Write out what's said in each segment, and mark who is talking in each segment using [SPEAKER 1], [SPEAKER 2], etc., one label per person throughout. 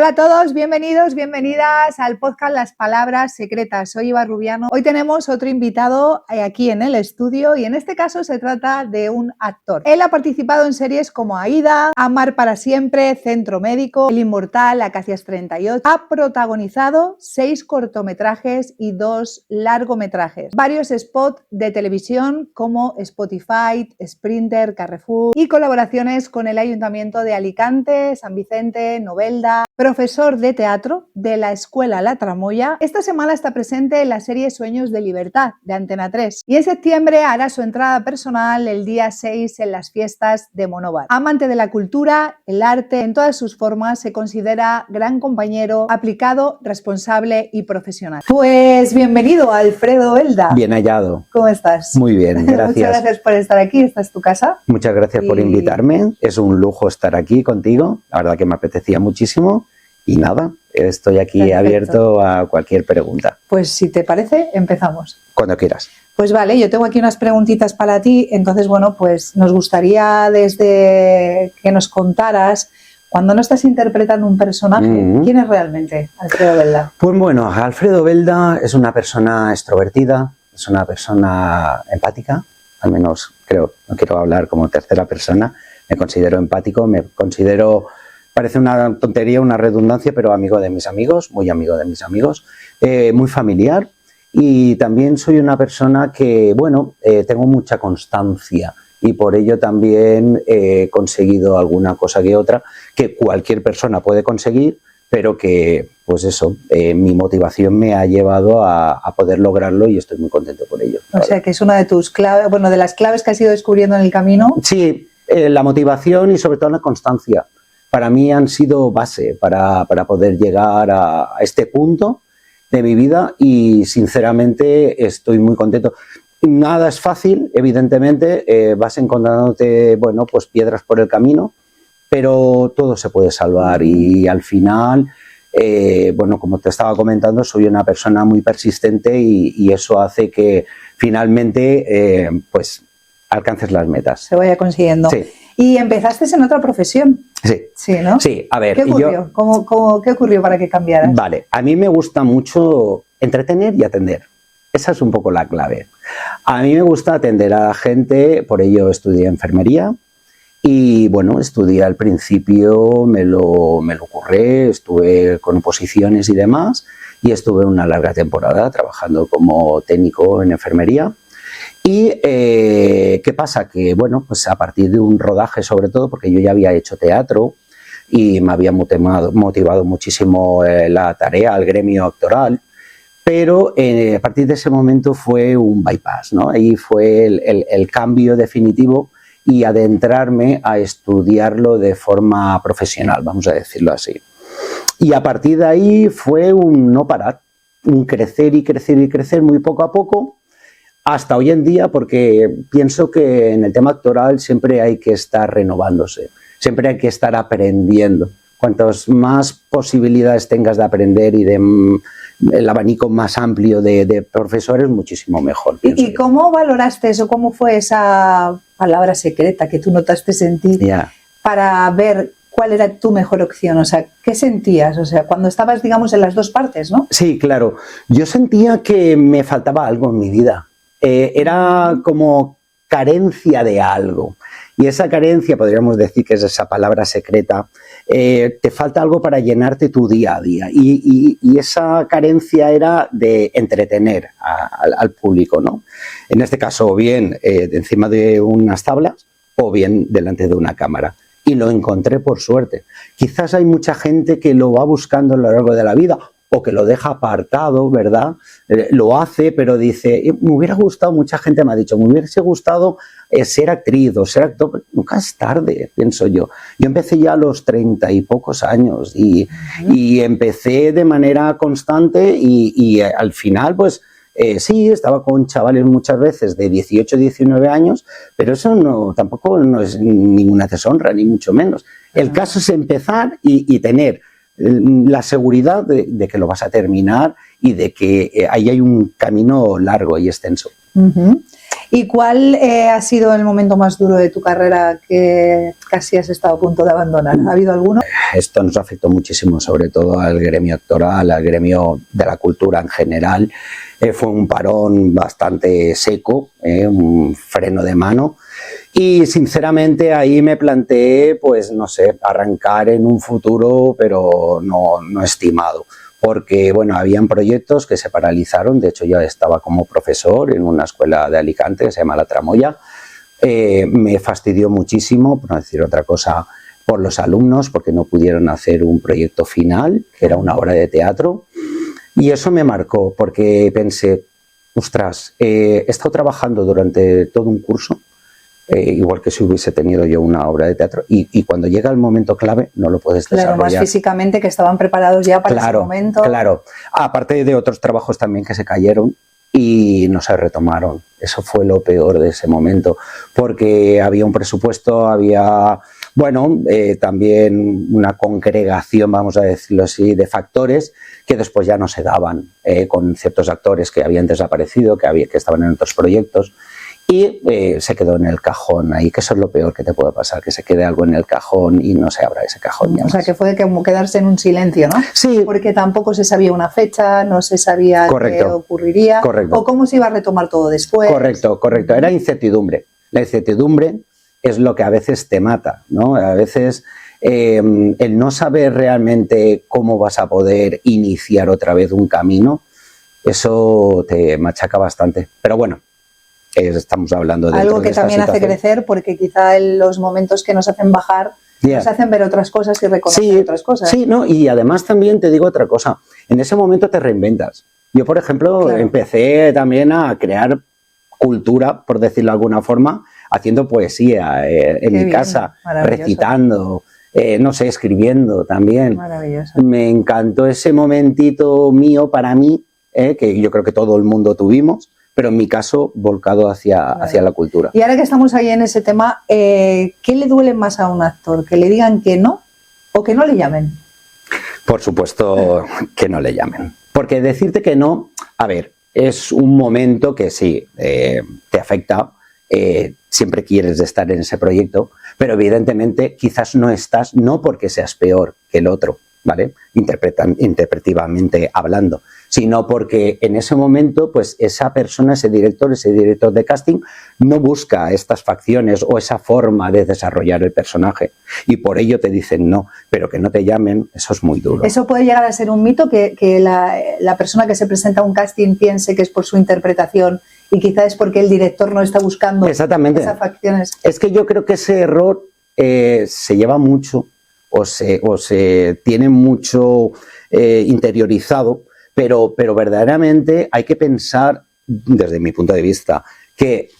[SPEAKER 1] Hola a todos, bienvenidos, bienvenidas al podcast Las Palabras Secretas. Soy Iva Rubiano. Hoy tenemos otro invitado aquí en el estudio y en este caso se trata de un actor. Él ha participado en series como Aída, Amar para siempre, Centro Médico, El Inmortal, Acacias 38. Ha protagonizado 6 cortometrajes y 2 largometrajes. Varios spots de televisión como Spotify, Sprinter, Carrefour y colaboraciones con el Ayuntamiento de Alicante, San Vicente, Novelda. Profesor de teatro de la Escuela La Tramoya, esta semana está presente en la serie Sueños de Libertad de Antena 3 y en septiembre hará su entrada personal el día 6 en las fiestas de Monóvar. Amante de la cultura, el arte en todas sus formas, se considera gran compañero, aplicado, responsable y profesional. Pues bienvenido, Alfredo Belda.
[SPEAKER 2] Bien hallado.
[SPEAKER 1] ¿Cómo estás?
[SPEAKER 2] Muy bien, gracias.
[SPEAKER 1] Muchas gracias por estar aquí, esta es tu casa.
[SPEAKER 2] Muchas gracias por invitarme, es un lujo estar aquí contigo, la verdad que me apetecía muchísimo. Y nada, estoy aquí Perfecto. Abierto a cualquier pregunta.
[SPEAKER 1] Pues si te parece, empezamos.
[SPEAKER 2] Cuando quieras.
[SPEAKER 1] Pues vale, yo tengo aquí unas preguntitas para ti, entonces bueno, pues nos gustaría desde que nos contaras, cuando no estás interpretando un personaje, ¿quién es realmente Alfredo Belda?
[SPEAKER 2] Pues bueno, Alfredo Belda es una persona extrovertida, es una persona empática, al menos creo, no quiero hablar como tercera persona, me considero empático, me considero... Parece una tontería, una redundancia, pero amigo de mis amigos, muy amigo de mis amigos, muy familiar y también soy una persona que, bueno, tengo mucha constancia y por ello también he conseguido alguna cosa que otra que cualquier persona puede conseguir, pero que, pues eso, mi motivación me ha llevado a poder lograrlo y estoy muy contento por ello.
[SPEAKER 1] O sea, que es una de tus claves, bueno, de las claves que has ido descubriendo en el camino.
[SPEAKER 2] Sí, la motivación y sobre todo la constancia. Para mí han sido base para poder llegar a este punto de mi vida y sinceramente estoy muy contento. Nada es fácil, evidentemente, vas encontrándote, bueno, pues piedras por el camino, pero todo se puede salvar y al final, bueno, como te estaba comentando, soy una persona muy persistente y eso hace que finalmente, pues, alcances las metas.
[SPEAKER 1] Se vaya consiguiendo.
[SPEAKER 2] Sí.
[SPEAKER 1] ¿Y empezaste en otra profesión?
[SPEAKER 2] Sí.
[SPEAKER 1] Sí, ¿no?
[SPEAKER 2] Sí, a ver.
[SPEAKER 1] ¿Qué ocurrió? ¿Qué ocurrió para que cambiaras?
[SPEAKER 2] Vale, a mí me gusta mucho entretener y atender. Esa es un poco la clave. A mí me gusta atender a la gente, por ello estudié enfermería y, bueno, estudié al principio, me lo curré, estuve con oposiciones y demás y estuve una larga temporada trabajando como técnico en enfermería. Y ¿qué pasa? Que bueno, pues a partir de un rodaje sobre todo, porque yo ya había hecho teatro y me había motivado muchísimo la tarea, el gremio actoral, pero a partir de ese momento fue un bypass, ¿no? Ahí fue el cambio definitivo y adentrarme a estudiarlo de forma profesional, vamos a decirlo así. Y a partir de ahí fue un no parar, un crecer y crecer y crecer muy poco a poco, hasta hoy en día, porque pienso que en el tema actoral siempre hay que estar renovándose, siempre hay que estar aprendiendo. Cuantas más posibilidades tengas de aprender y de el abanico más amplio de profesores, muchísimo mejor.
[SPEAKER 1] ¿Y cómo valoraste eso? ¿Cómo fue esa palabra secreta que tú notaste sentir para ver cuál era tu mejor opción? O sea, ¿qué sentías? O sea, cuando estabas, digamos, en las dos partes, ¿no?
[SPEAKER 2] Sí, claro. Yo sentía que me faltaba algo en mi vida. Era como carencia de algo y esa carencia, podríamos decir que es esa palabra secreta, te falta algo para llenarte tu día a día y esa carencia era de entretener al público, ¿no? En este caso bien encima de unas tablas o bien delante de una cámara y lo encontré por suerte. Quizás hay mucha gente que lo va buscando a lo largo de la vida o que lo deja apartado, ¿verdad? Lo hace, pero dice, me hubiera gustado, mucha gente me ha dicho, me hubiese gustado ser actriz o ser actor. Nunca es tarde, pienso yo. Yo empecé ya a los 30 y pocos años y empecé de manera constante y al final, pues, sí, estaba con chavales muchas veces de 18, 19 años, pero eso tampoco no es ninguna deshonra, ni mucho menos. El caso es empezar y tener la seguridad de que lo vas a terminar y de que ahí hay un camino largo y extenso.
[SPEAKER 1] ¿Y cuál ha sido el momento más duro de tu carrera que casi has estado a punto de abandonar? ¿Ha habido alguno?
[SPEAKER 2] Esto nos afectó muchísimo, sobre todo al gremio actoral, al gremio de la cultura en general. Fue un parón bastante seco, un freno de mano. Y sinceramente ahí me planteé, pues no sé, arrancar en un futuro, pero no estimado. Porque, bueno, habían proyectos que se paralizaron. De hecho, yo estaba como profesor en una escuela de Alicante que se llama La Tramoya. Me fastidió muchísimo, por no decir otra cosa, por los alumnos, porque no pudieron hacer un proyecto final, que era una obra de teatro. Y eso me marcó, porque pensé, ostras, he estado trabajando durante todo un curso, igual que si hubiese tenido yo una obra de teatro, y cuando llega el momento clave no lo puedes desarrollar.
[SPEAKER 1] Claro, más físicamente, que estaban preparados ya para ese momento.
[SPEAKER 2] Claro, aparte de otros trabajos también que se cayeron y no se retomaron. Eso fue lo peor de ese momento, porque había un presupuesto, había, bueno, también una congregación, vamos a decirlo así, de factores que después ya no se daban con ciertos actores que habían desaparecido, que estaban en otros proyectos. Y se quedó en el cajón ahí, que eso es lo peor que te puede pasar, que se quede algo en el cajón y no se abra ese cajón.
[SPEAKER 1] O sea, que fue como quedarse en un silencio, ¿no?
[SPEAKER 2] Sí.
[SPEAKER 1] Porque tampoco se sabía una fecha, no se sabía qué ocurriría.
[SPEAKER 2] Correcto.
[SPEAKER 1] O cómo se iba a retomar todo después.
[SPEAKER 2] Correcto. Era incertidumbre. La incertidumbre es lo que a veces te mata, ¿no? A veces el no saber realmente cómo vas a poder iniciar otra vez un camino, eso te machaca bastante. Pero bueno, estamos hablando de
[SPEAKER 1] algo que también hace crecer, porque quizá los momentos que nos hacen bajar nos hacen ver otras cosas y reconocer otras cosas.
[SPEAKER 2] Sí, ¿no? Y además también te digo otra cosa, en ese momento te reinventas. Yo, por ejemplo, empecé también a crear cultura, por decirlo de alguna forma, haciendo poesía en mi casa, recitando, no sé, escribiendo también.
[SPEAKER 1] Maravilloso.
[SPEAKER 2] Me encantó ese momentito mío para mí, que yo creo que todo el mundo tuvimos, pero en mi caso volcado hacia la cultura.
[SPEAKER 1] Y ahora que estamos ahí en ese tema, ¿qué le duele más a un actor? ¿Que le digan que no o que no le llamen?
[SPEAKER 2] Por supuesto que no le llamen. Porque decirte que no, a ver, es un momento que sí, te afecta, siempre quieres estar en ese proyecto, pero evidentemente quizás no estás, no porque seas peor que el otro, ¿vale? Interpretativamente hablando, sino porque en ese momento, pues esa persona, ese director de casting, no busca estas facciones o esa forma de desarrollar el personaje. Y por ello te dicen no, pero que no te llamen, eso es muy duro.
[SPEAKER 1] Eso puede llegar a ser un mito, que la persona que se presenta a un casting piense que es por su interpretación y quizá es porque el director no está buscando esas facciones.
[SPEAKER 2] Es que yo creo que ese error se lleva mucho o se tiene mucho interiorizado, pero verdaderamente hay que pensar, desde mi punto de vista, que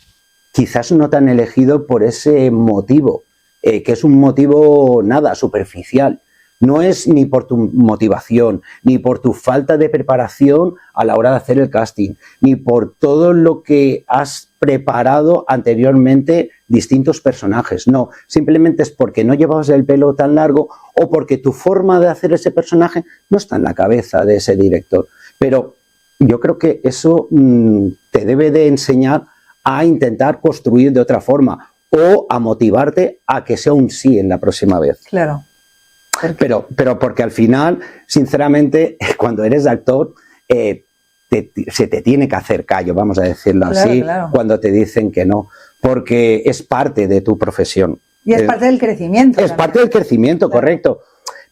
[SPEAKER 2] quizás no te han elegido por ese motivo, que es un motivo nada superficial. No es ni por tu motivación, ni por tu falta de preparación a la hora de hacer el casting, ni por todo lo que has preparado anteriormente distintos personajes. No, simplemente es porque no llevabas el pelo tan largo o porque tu forma de hacer ese personaje no está en la cabeza de ese director. Pero yo creo que eso te debe de enseñar a intentar construir de otra forma o a motivarte a que sea un sí en la próxima vez.
[SPEAKER 1] Claro.
[SPEAKER 2] Pero porque al final, sinceramente, cuando eres actor, se te tiene que hacer callo, vamos a decirlo así, cuando te dicen que no, porque es parte de tu profesión.
[SPEAKER 1] Y es parte del crecimiento.
[SPEAKER 2] Es parte del crecimiento, correcto.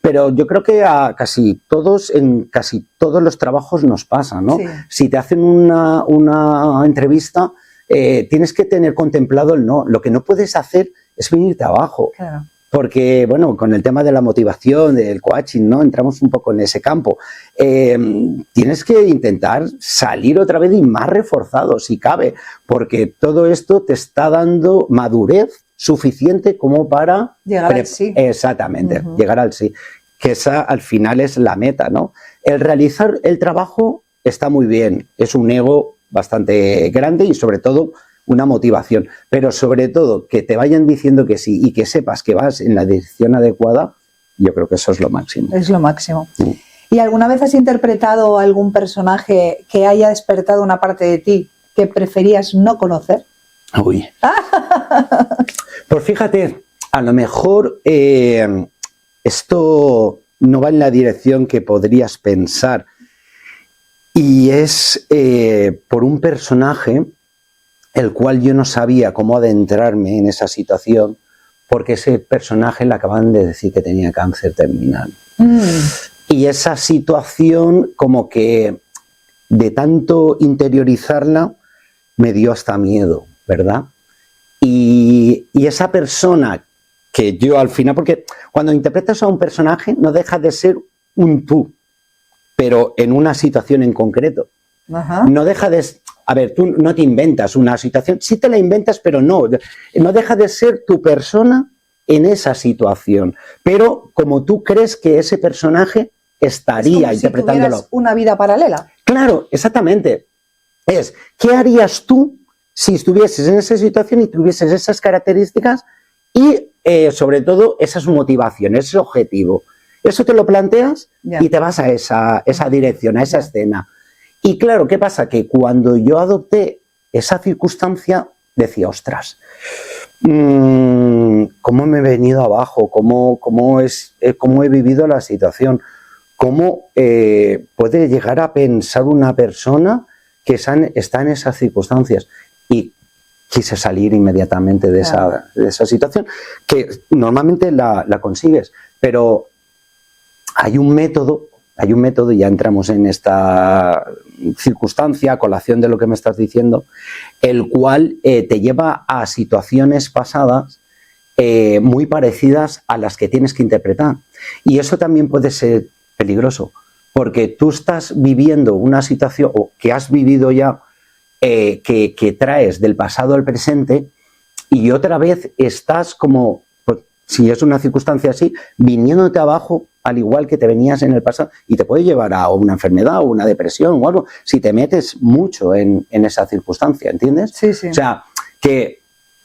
[SPEAKER 2] Pero yo creo que a casi todos, en casi todos los trabajos nos pasa, ¿no?
[SPEAKER 1] Sí.
[SPEAKER 2] Si te hacen una entrevista, tienes que tener contemplado el no. Lo que no puedes hacer es venirte abajo.
[SPEAKER 1] Claro.
[SPEAKER 2] Porque, bueno, con el tema de la motivación, del coaching, ¿no? Entramos un poco en ese campo. Tienes que intentar salir otra vez y más reforzado, si cabe, porque todo esto te está dando madurez suficiente como para...
[SPEAKER 1] Llegar al sí.
[SPEAKER 2] Exactamente, llegar al sí. Que esa al final es la meta, ¿no? El realizar el trabajo está muy bien, es un ego bastante grande y sobre todo una motivación, pero sobre todo que te vayan diciendo que sí y que sepas que vas en la dirección adecuada, yo creo que eso es lo máximo.
[SPEAKER 1] Es lo máximo. ¿Y alguna vez has interpretado algún personaje que haya despertado una parte de ti que preferías no conocer?
[SPEAKER 2] Uy. Pues fíjate, a lo mejor esto no va en la dirección que podrías pensar. Y es por un personaje el cual yo no sabía cómo adentrarme en esa situación, porque ese personaje le acaban de decir que tenía cáncer terminal. Y esa situación, como que de tanto interiorizarla, me dio hasta miedo, ¿verdad? Y esa persona que yo al final, porque cuando interpretas a un personaje no deja de ser un tú, pero en una situación en concreto.
[SPEAKER 1] Ajá.
[SPEAKER 2] No deja de... A ver, tú no te inventas una situación, sí te la inventas, pero no deja de ser tu persona en esa situación. Pero como tú crees que ese personaje estaría
[SPEAKER 1] es como
[SPEAKER 2] interpretándolo.
[SPEAKER 1] Si tuvieras una vida paralela.
[SPEAKER 2] Claro, exactamente. ¿Qué harías tú si estuvieses en esa situación y tuvieses esas características y sobre todo esas motivaciones, ese objetivo? Eso te lo planteas y te vas a esa dirección, a esa escena. Y claro, ¿qué pasa? Que cuando yo adopté esa circunstancia, decía, ostras, ¿cómo me he venido abajo? ¿Cómo he vivido la situación? ¿Cómo puede llegar a pensar una persona que está en esas circunstancias? Y quise salir inmediatamente de esa situación, que normalmente la consigues, pero hay un método, y ya entramos en esta circunstancia, a colación de lo que me estás diciendo, el cual te lleva a situaciones pasadas muy parecidas a las que tienes que interpretar. Y eso también puede ser peligroso, porque tú estás viviendo una situación, o que has vivido ya, que traes del pasado al presente, y otra vez estás como, pues, si es una circunstancia así, viniéndote abajo, al igual que te venías en el pasado, y te puede llevar a una enfermedad o una depresión o algo, si te metes mucho en esa circunstancia, ¿entiendes?
[SPEAKER 1] Sí, sí.
[SPEAKER 2] O sea, que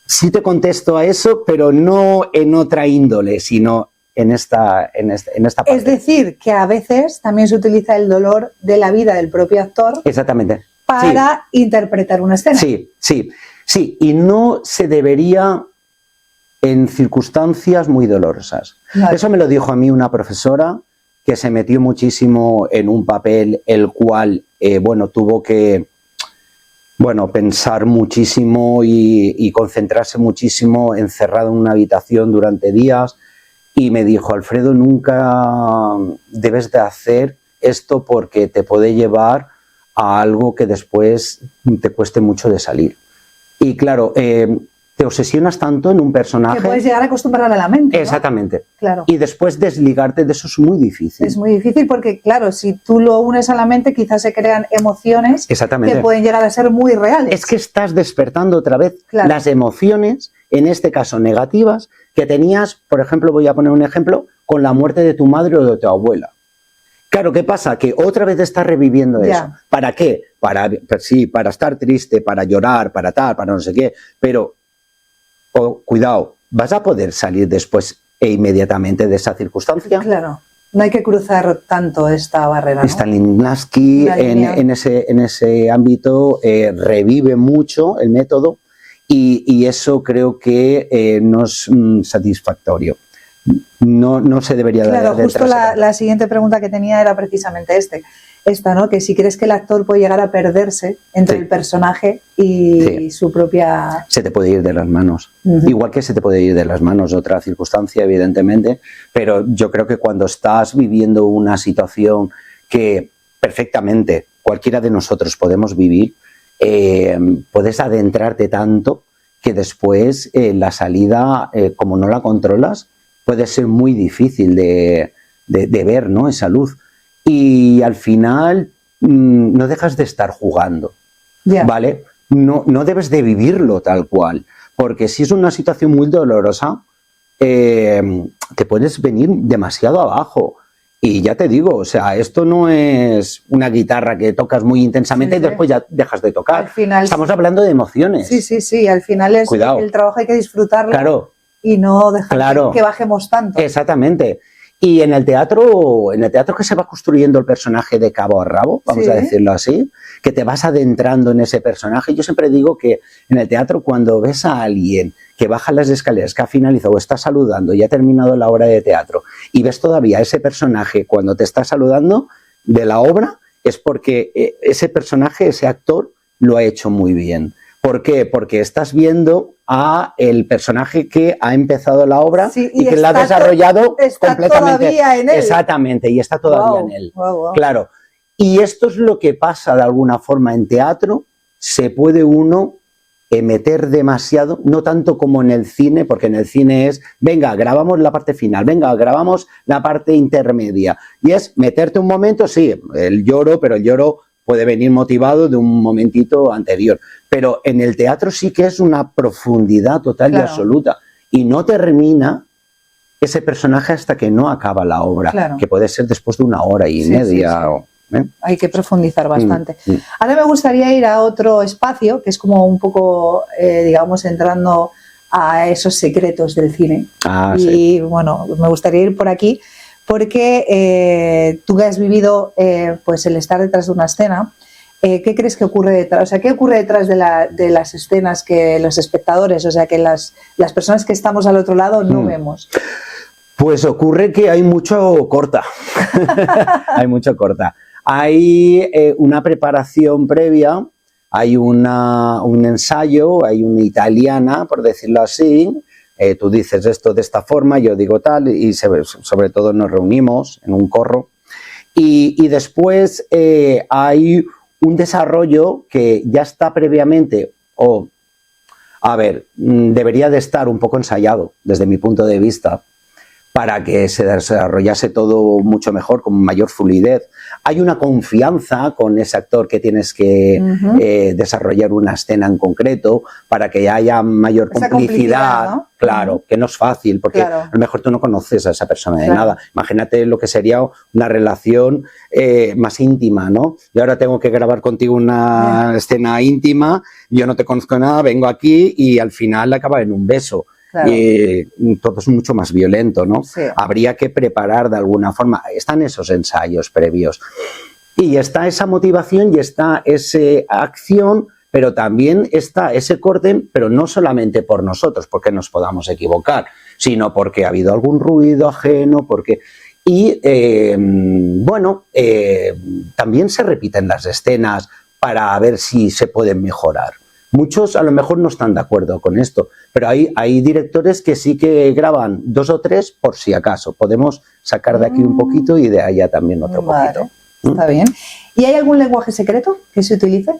[SPEAKER 2] sí te contesto a eso, pero no en otra índole, sino en esta parte.
[SPEAKER 1] Es decir, que a veces también se utiliza el dolor de la vida del propio actor.
[SPEAKER 2] Exactamente.
[SPEAKER 1] Para interpretar una escena.
[SPEAKER 2] Sí, y no se debería en circunstancias muy dolorosas. Vale. Eso me lo dijo a mí una profesora que se metió muchísimo en un papel el cual, tuvo que, pensar muchísimo y concentrarse muchísimo encerrado en una habitación durante días, y me dijo, Alfredo, nunca debes de hacer esto porque te puede llevar a algo que después te cueste mucho de salir. Y claro, te obsesionas tanto en un personaje...
[SPEAKER 1] Que puedes llegar a acostumbrar a la mente, ¿no?
[SPEAKER 2] Exactamente.
[SPEAKER 1] Claro.
[SPEAKER 2] Y después desligarte de eso es muy difícil.
[SPEAKER 1] Es muy difícil porque, claro, si tú lo unes a la mente, quizás se crean emociones que pueden llegar a ser muy reales.
[SPEAKER 2] Es que estás despertando otra vez las emociones, en este caso negativas, que tenías, por ejemplo, voy a poner un ejemplo, con la muerte de tu madre o de tu abuela. Claro, ¿qué pasa? Que otra vez estás reviviendo eso. ¿Para qué? Para estar triste, para llorar, para tal, para no sé qué. Pero, cuidado, ¿vas a poder salir después e inmediatamente de esa circunstancia?
[SPEAKER 1] Claro, no hay que cruzar tanto esta barrera, ¿no?
[SPEAKER 2] Stanislavski en ese ámbito revive mucho el método y eso creo que no es satisfactorio. No se debería de...
[SPEAKER 1] Claro, justo la siguiente pregunta que tenía era precisamente esta, ¿no? Que si crees que el actor puede llegar a perderse entre el personaje y su propia...
[SPEAKER 2] Se te puede ir de las manos. Igual que se te puede ir de las manos otra circunstancia, evidentemente, pero yo creo que cuando estás viviendo una situación que perfectamente cualquiera de nosotros podemos vivir, puedes adentrarte tanto que después la salida, como no la controlas, puede ser muy difícil de ver, ¿no? Esa luz. Y al final no dejas de estar jugando, ¿vale? No debes de vivirlo tal cual, porque si es una situación muy dolorosa, te puedes venir demasiado abajo. Y ya te digo, o sea, esto no es una guitarra que tocas muy intensamente y después ya dejas de tocar.
[SPEAKER 1] Al final,
[SPEAKER 2] estamos hablando de emociones.
[SPEAKER 1] Sí, al final es el trabajo, hay que disfrutarlo.
[SPEAKER 2] Claro.
[SPEAKER 1] Y no dejar que bajemos tanto.
[SPEAKER 2] Exactamente. Y en el teatro que se va construyendo el personaje de cabo a rabo, vamos a decirlo así, que te vas adentrando en ese personaje. Yo siempre digo que en el teatro, cuando ves a alguien que baja las escaleras, que ha finalizado o está saludando y ha terminado la obra de teatro, y ves todavía ese personaje cuando te está saludando de la obra, es porque ese personaje, ese actor, lo ha hecho muy bien. ¿Por qué? Porque estás viendo a el personaje que ha empezado la obra y que la ha desarrollado completamente.
[SPEAKER 1] Todavía en él.
[SPEAKER 2] Exactamente, y está todavía en él. Claro. Y esto es lo que pasa de alguna forma en teatro. Se puede uno meter demasiado, no tanto como en el cine, porque en el cine es, venga, grabamos la parte final, venga, grabamos la parte intermedia. Y es meterte un momento, sí, el lloro, pero el lloro puede venir motivado de un momentito anterior. Pero en el teatro sí que es una profundidad total y absoluta. Y no termina ese personaje hasta que no acaba la obra, que puede ser después de una hora y media.
[SPEAKER 1] Hay que profundizar bastante. Ahora me gustaría ir a otro espacio, que es como un poco, digamos, entrando a esos secretos del cine. Y bueno, me gustaría ir por aquí, porque tú que has vivido pues el estar detrás de una escena, ¿qué crees que ocurre detrás? O sea, ¿qué ocurre detrás de las escenas que los espectadores, o sea, que las personas que estamos al otro lado no vemos?
[SPEAKER 2] Pues ocurre que hay mucho corta. Hay mucho corta. Hay una preparación previa, hay un ensayo, hay una italiana, por decirlo así. Tú dices esto de esta forma, yo digo tal, y sobre todo nos reunimos en un corro. Y después hay un desarrollo que ya está previamente, debería de estar un poco ensayado desde mi punto de vista, para que se desarrollase todo mucho mejor, con mayor fluidez. Hay una confianza con ese actor que tienes que desarrollar una escena en concreto para que haya mayor complicidad, ¿no? Claro, que no es fácil, porque a lo mejor tú no conoces a esa persona de nada. Imagínate lo que sería una relación más íntima, ¿no? Yo ahora tengo que grabar contigo una escena íntima, yo no te conozco nada, vengo aquí y al final acaba en un beso. Todo es mucho más violento, ¿no? Habría que preparar de alguna forma. Están esos ensayos previos. Y está esa motivación y está esa acción, pero también está ese corte, pero no solamente por nosotros, porque nos podamos equivocar, sino porque ha habido algún ruido ajeno, porque... Y, también se repiten las escenas para ver si se pueden mejorar. Muchos a lo mejor no están de acuerdo con esto, pero hay directores que sí que graban 2 o 3 por si acaso. Podemos sacar de aquí un poquito y de allá también otro poquito.
[SPEAKER 1] Está bien. ¿Y hay algún lenguaje secreto que se utilice?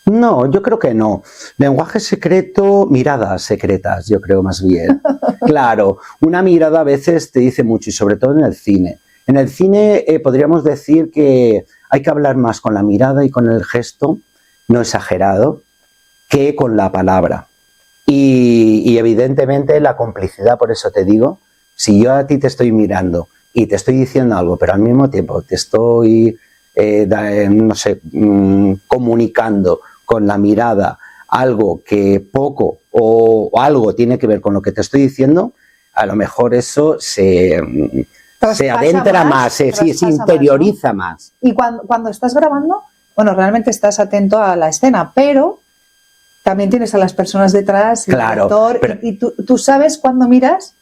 [SPEAKER 2] No, yo creo que no. Lenguaje secreto, miradas secretas, yo creo más bien. Claro, una mirada a veces te dice mucho y sobre todo en el cine. En el cine podríamos decir que hay que hablar más con la mirada y con el gesto, no exagerado, que con la palabra. Y evidentemente la complicidad, por eso te digo, si yo a ti te estoy mirando y te estoy diciendo algo, pero al mismo tiempo te estoy, comunicando con la mirada algo que poco o algo tiene que ver con lo que te estoy diciendo, a lo mejor eso se adentra más, se interioriza más.
[SPEAKER 1] Y cuando estás grabando, bueno, realmente estás atento a la escena, pero también tienes a las personas detrás, el director, y tú sabes cuando miras,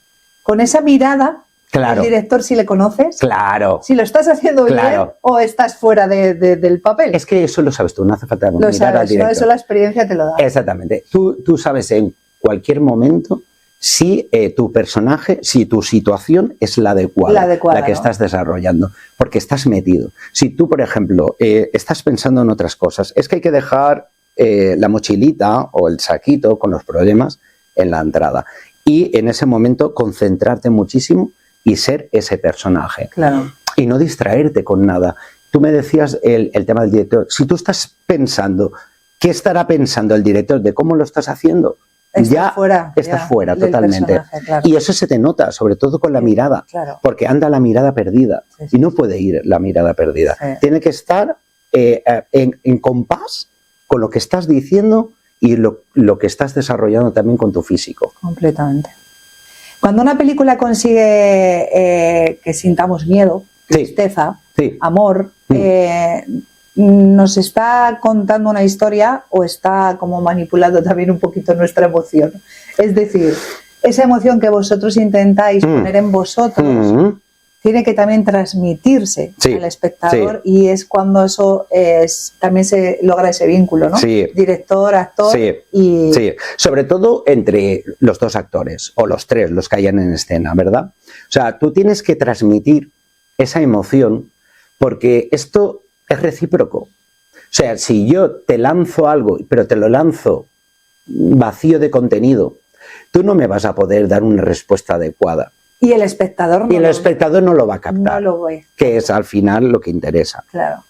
[SPEAKER 1] con esa mirada, el director, si le conoces, si lo estás haciendo bien o estás fuera del papel.
[SPEAKER 2] Es que eso lo sabes tú, no hace falta mirar al director.
[SPEAKER 1] Eso la experiencia te lo da.
[SPEAKER 2] Exactamente. Tú sabes en cualquier momento si tu personaje, si tu situación es la adecuada, la que estás desarrollando, porque estás metido. Si tú, por ejemplo, estás pensando en otras cosas, es que hay que dejar la mochilita o el saquito con los problemas en la entrada y en ese momento concentrarte muchísimo y ser ese personaje. Y no distraerte con nada. Tú me decías el tema del director. Si tú estás pensando, ¿qué estará pensando el director de cómo lo estás haciendo? Estás fuera totalmente. Y eso se te nota, sobre todo con la mirada, porque anda la mirada perdida y no puede ir la mirada perdida. Tiene que estar en compás con lo que estás diciendo y lo que estás desarrollando también con tu físico.
[SPEAKER 1] Completamente. Cuando una película consigue que sintamos miedo, tristeza, amor, ¿nos está contando una historia o está como manipulando también un poquito nuestra emoción? Es decir, esa emoción que vosotros intentáis poner en vosotros tiene que también transmitirse al espectador y es cuando eso también se logra ese vínculo, ¿no?
[SPEAKER 2] Sí.
[SPEAKER 1] Director, actor y...
[SPEAKER 2] Sí, sobre todo entre los dos actores o los tres, los que hayan en escena, ¿verdad? O sea, tú tienes que transmitir esa emoción porque esto es recíproco. O sea, si yo te lanzo algo, pero te lo lanzo vacío de contenido, tú no me vas a poder dar una respuesta adecuada.
[SPEAKER 1] Y el espectador no,
[SPEAKER 2] espectador no lo va a captar,
[SPEAKER 1] no lo ve.
[SPEAKER 2] Que es al final lo que interesa.
[SPEAKER 1] Claro.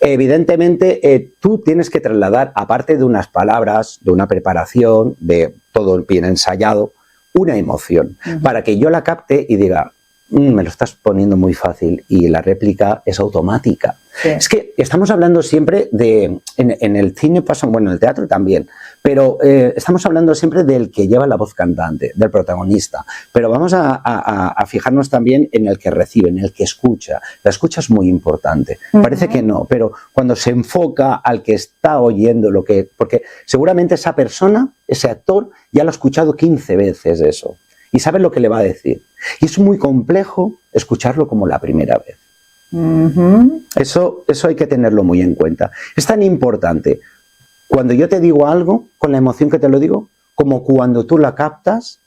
[SPEAKER 2] Evidentemente, tú tienes que trasladar, aparte de unas palabras, de una preparación, de todo bien ensayado, una emoción, para que yo la capte y diga, me lo estás poniendo muy fácil, y la réplica es automática. Sí. Es que estamos hablando siempre de, en el cine pasa, bueno, en el teatro también, pero estamos hablando siempre del que lleva la voz cantante, del protagonista, pero vamos a fijarnos también en el que recibe, en el que escucha. La escucha es muy importante, parece que no, pero cuando se enfoca al que está oyendo lo que, porque seguramente esa persona, ese actor, ya lo ha escuchado 15 veces eso, y sabe lo que le va a decir. Y es muy complejo escucharlo como la primera vez. Eso hay que tenerlo muy en cuenta. Es tan importante cuando yo te digo algo, con la emoción que te lo digo, como cuando tú la captas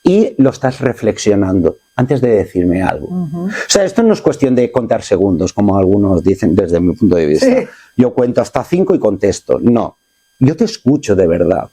[SPEAKER 2] y lo estás reflexionando antes de decirme algo. O sea, esto no es cuestión de contar segundos, como algunos dicen desde mi punto de vista. Sí. Yo cuento hasta 5 y contesto. No, yo te escucho de verdad.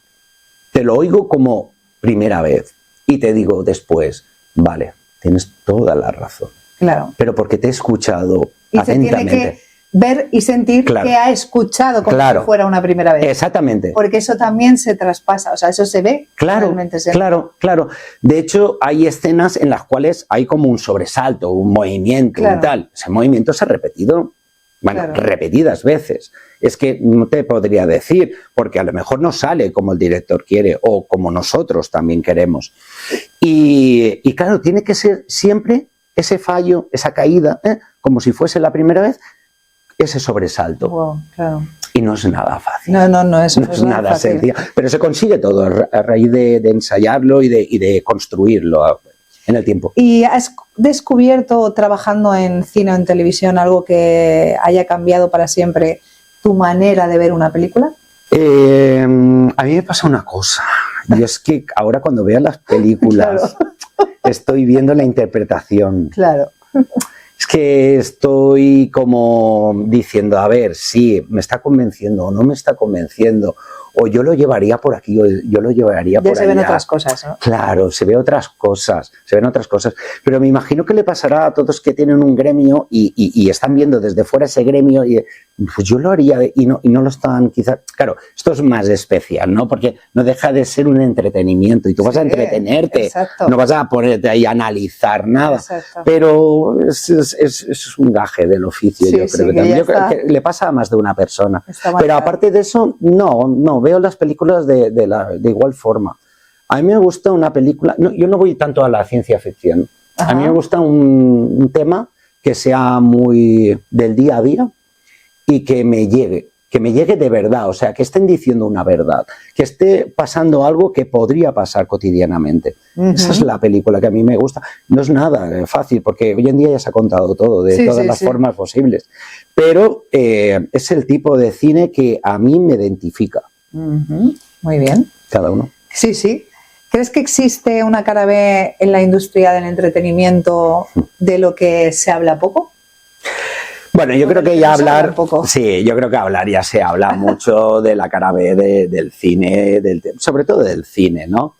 [SPEAKER 2] Te lo oigo como primera vez y te digo después, vale, tienes toda la razón.
[SPEAKER 1] Claro.
[SPEAKER 2] Pero porque te he escuchado
[SPEAKER 1] y
[SPEAKER 2] atentamente.
[SPEAKER 1] Se tiene que ver y sentir que ha escuchado como si fuera una primera vez.
[SPEAKER 2] Exactamente.
[SPEAKER 1] Porque eso también se traspasa, o sea, eso se ve. Realmente se ve.
[SPEAKER 2] Claro. De hecho, hay escenas en las cuales hay como un sobresalto, un movimiento y tal. Ese movimiento se ha repetido, repetidas veces. Es que no te podría decir, porque a lo mejor no sale como el director quiere o como nosotros también queremos. Y claro, tiene que ser siempre ese fallo, esa caída, como si fuese la primera vez, ese sobresalto.
[SPEAKER 1] Wow, claro.
[SPEAKER 2] Y no es nada fácil.
[SPEAKER 1] No es
[SPEAKER 2] nada
[SPEAKER 1] fácil.
[SPEAKER 2] sencillo. Pero se consigue todo a raíz de ensayarlo y de construirlo en el tiempo.
[SPEAKER 1] ¿Y has descubierto, trabajando en cine o en televisión, algo que haya cambiado para siempre tu manera de ver una película?
[SPEAKER 2] A mí me pasa una cosa. Y es que ahora cuando veo las películas estoy viendo la interpretación.
[SPEAKER 1] Claro.
[SPEAKER 2] Es que estoy como diciendo, a ver, sí, me está convenciendo o no me está convenciendo, o yo lo llevaría por aquí o yo lo llevaría por allá.
[SPEAKER 1] Ya se ven otras cosas, ¿no?
[SPEAKER 2] Claro, se ven otras cosas, pero me imagino que le pasará a todos que tienen un gremio y están viendo desde fuera ese gremio y pues yo lo haría y no lo están quizás. Claro, esto es más especial, ¿no? Porque no deja de ser un entretenimiento y tú vas a entretenerte, no vas a ponerte ahí a analizar nada, pero es un gaje del oficio, yo creo que le pasa a más de una persona. Pero aparte de eso, no, veo las películas de igual forma. A mí me gusta una película, yo no voy tanto a la ciencia ficción, a mí me gusta un tema que sea muy del día a día y que me llegue de verdad, o sea, que estén diciendo una verdad, que esté pasando algo que podría pasar cotidianamente. Esa es la película que a mí me gusta. No es nada fácil, porque hoy en día ya se ha contado todo, de todas las formas posibles, pero es el tipo de cine que a mí me identifica.
[SPEAKER 1] Muy bien.
[SPEAKER 2] Cada uno.
[SPEAKER 1] Sí. ¿Crees que existe una cara B en la industria del entretenimiento de lo que se habla poco?
[SPEAKER 2] Bueno, yo creo que ya hablar, yo creo que hablar ya se habla mucho de la cara B del cine, sobre todo del cine, ¿no?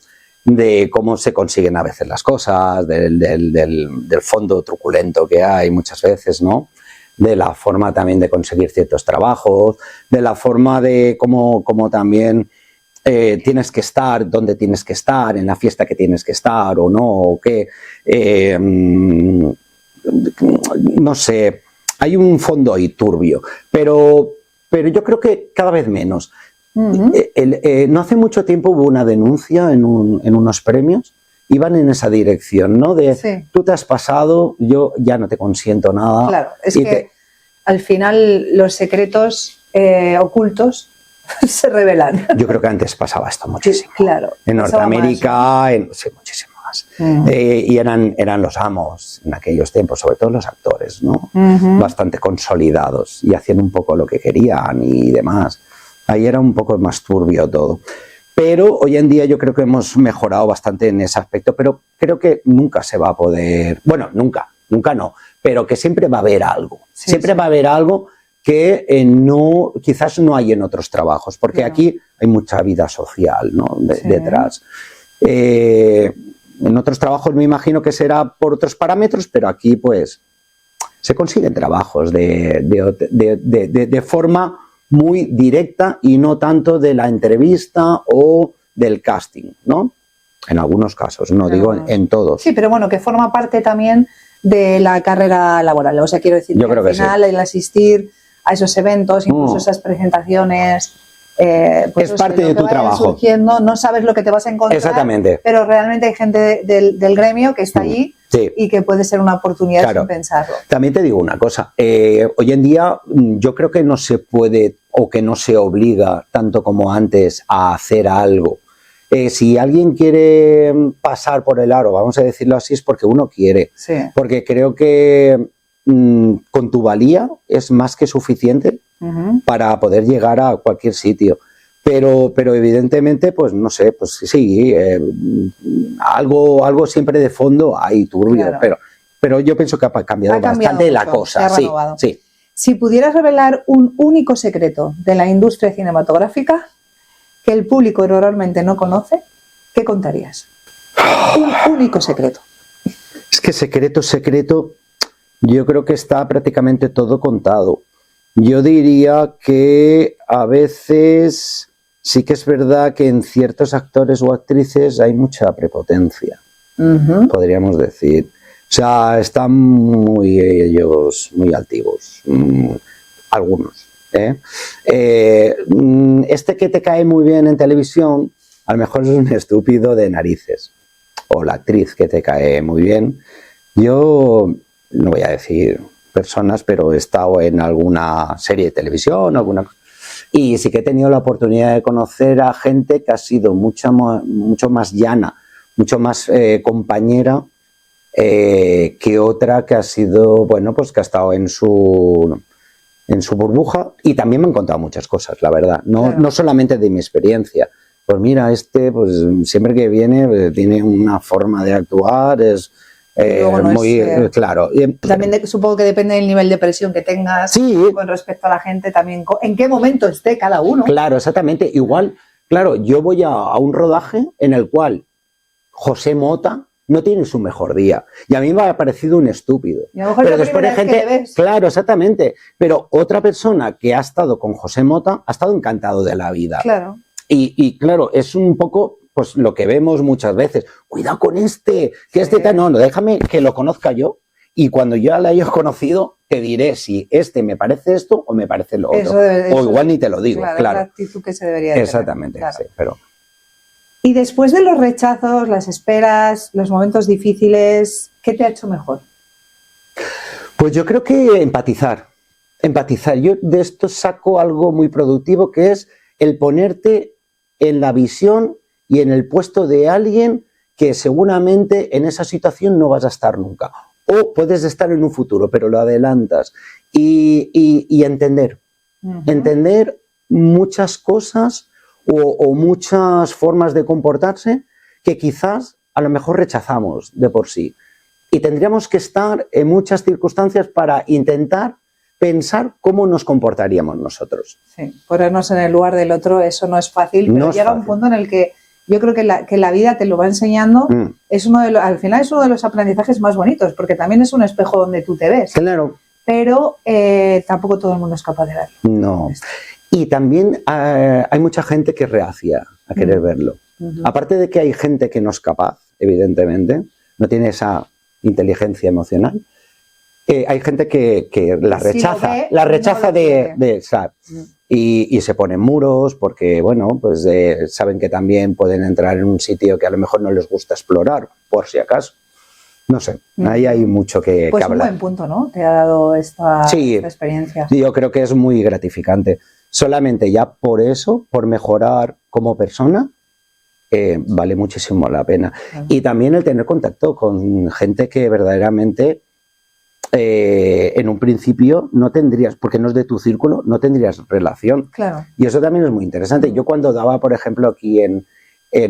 [SPEAKER 2] De cómo se consiguen a veces las cosas, del fondo truculento que hay muchas veces, ¿no? De la forma también de conseguir ciertos trabajos, de la forma de cómo también tienes que estar, dónde tienes que estar, en la fiesta que tienes que estar o no, o qué, no sé. Hay un fondo ahí turbio, pero yo creo que cada vez menos. No hace mucho tiempo hubo una denuncia en unos premios iban en esa dirección, ¿no? De
[SPEAKER 1] Sí.
[SPEAKER 2] tú te has pasado, yo ya no te consiento nada.
[SPEAKER 1] Claro, es
[SPEAKER 2] Y
[SPEAKER 1] que al final los secretos ocultos se revelan.
[SPEAKER 2] yo creo que antes pasaba esto muchísimo.
[SPEAKER 1] Claro.
[SPEAKER 2] En
[SPEAKER 1] pasaba
[SPEAKER 2] Norteamérica, sí, muchísimo más. Y eran los amos en aquellos tiempos, sobre todo los actores, ¿no? Bastante consolidados y hacían un poco lo que querían y demás. Ahí era un poco más turbio todo. Pero hoy en día yo creo que hemos mejorado bastante en ese aspecto, pero creo que nunca se va a poder, bueno, nunca no, pero que siempre va a haber algo.
[SPEAKER 1] Sí,
[SPEAKER 2] siempre va a haber algo que quizás no hay en otros trabajos, porque aquí hay mucha vida social, ¿no? Detrás. En otros trabajos me imagino que será por otros parámetros, pero aquí pues se consiguen trabajos de forma muy directa y no tanto de la entrevista o del casting, ¿no? En algunos casos, no digo en todos.
[SPEAKER 1] Sí, pero bueno, que forma parte también de la carrera laboral. O sea, quiero decir,
[SPEAKER 2] yo
[SPEAKER 1] que
[SPEAKER 2] creo
[SPEAKER 1] al
[SPEAKER 2] que
[SPEAKER 1] final
[SPEAKER 2] sí.
[SPEAKER 1] el asistir a esos eventos, incluso esas presentaciones, pues
[SPEAKER 2] es parte de tu trabajo.
[SPEAKER 1] Surgiendo, no sabes lo que te vas a encontrar.
[SPEAKER 2] Exactamente.
[SPEAKER 1] Pero realmente hay gente del gremio que está allí y que puede ser una oportunidad sin pensarlo.
[SPEAKER 2] También te digo una cosa, hoy en día yo creo que no se puede o que no se obliga tanto como antes a hacer algo. Si alguien quiere pasar por el aro, vamos a decirlo así, es porque uno quiere.
[SPEAKER 1] Sí.
[SPEAKER 2] Porque creo que con tu valía es más que suficiente para poder llegar a cualquier sitio. Pero evidentemente, pues no sé, pues sí, algo siempre de fondo hay turbio, claro. pero yo pienso que ha cambiado bastante la cosa. Sí, sí.
[SPEAKER 1] Si pudieras revelar un único secreto de la industria cinematográfica que el público normalmente no conoce, ¿qué contarías? Un único secreto.
[SPEAKER 2] Es que secreto, yo creo que está prácticamente todo contado. Yo diría que a veces sí que es verdad que en ciertos actores o actrices hay mucha prepotencia, podríamos decir. O sea, están ellos muy altivos, algunos. Este que te cae muy bien en televisión, a lo mejor es un estúpido de narices. O la actriz que te cae muy bien. Yo no voy a decir personas, pero he estado en alguna serie de televisión, y sí que he tenido la oportunidad de conocer a gente que ha sido mucho más llana, mucho más compañera, que otra que ha sido, bueno, pues que ha estado en su burbuja, y también me han contado muchas cosas, la verdad, no solamente de mi experiencia. Pues mira, pues siempre que viene tiene una forma de actuar, es muy claro.
[SPEAKER 1] También supongo que depende del nivel de presión que tengas con respecto a la gente, también en qué momento esté cada uno.
[SPEAKER 2] Claro, exactamente. Igual, claro, yo voy a un rodaje en el cual José Mota no tiene su mejor día. Y a mí me ha parecido un estúpido.
[SPEAKER 1] Y a lo mejor
[SPEAKER 2] pero después de gente, claro, exactamente. Pero otra persona que ha estado con José Mota ha estado encantado de la vida.
[SPEAKER 1] Claro.
[SPEAKER 2] Y claro, es un poco pues lo que vemos muchas veces. Cuidado con que no, déjame que lo conozca yo. Y cuando yo la haya conocido, te diré si me parece esto o me parece lo otro. O igual ni te lo digo, claro.
[SPEAKER 1] Es la actitud que se debería tener.
[SPEAKER 2] Exactamente, claro. Sí, pero...
[SPEAKER 1] Y después de los rechazos, las esperas, los momentos difíciles, ¿qué te ha hecho mejor?
[SPEAKER 2] Pues yo creo que empatizar. Yo de esto saco algo muy productivo, que es el ponerte en la visión y en el puesto de alguien que seguramente en esa situación no vas a estar nunca. O puedes estar en un futuro, pero lo adelantas. Y entender. Entender muchas cosas o muchas formas de comportarse que quizás a lo mejor rechazamos de por sí. Y tendríamos que estar en muchas circunstancias para intentar pensar cómo nos comportaríamos nosotros.
[SPEAKER 1] Sí, ponernos en el lugar del otro, eso no es fácil, pero llega un punto en el que yo creo que la vida te lo va enseñando. Al final es uno de los aprendizajes más bonitos, porque también es un espejo donde tú te ves.
[SPEAKER 2] Claro.
[SPEAKER 1] Pero tampoco todo el mundo es capaz de verlo.
[SPEAKER 2] No. Y también hay mucha gente que es reacia a querer verlo. Aparte de que hay gente que no es capaz, evidentemente, no tiene esa inteligencia emocional, hay gente que la rechaza, y se ponen muros porque, bueno, pues saben que también pueden entrar en un sitio que a lo mejor no les gusta explorar, por si acaso. No sé, ahí hay mucho que
[SPEAKER 1] pues
[SPEAKER 2] hablar.
[SPEAKER 1] Un buen punto, ¿no? Te ha dado esta experiencia.
[SPEAKER 2] Sí, yo creo que es muy gratificante. Solamente ya por eso, por mejorar como persona, vale muchísimo la pena. Y también el tener contacto con gente que verdaderamente en un principio no tendrías, porque no es de tu círculo, no tendrías relación.
[SPEAKER 1] Claro.
[SPEAKER 2] Y eso también es muy interesante. Yo cuando daba, por ejemplo, aquí en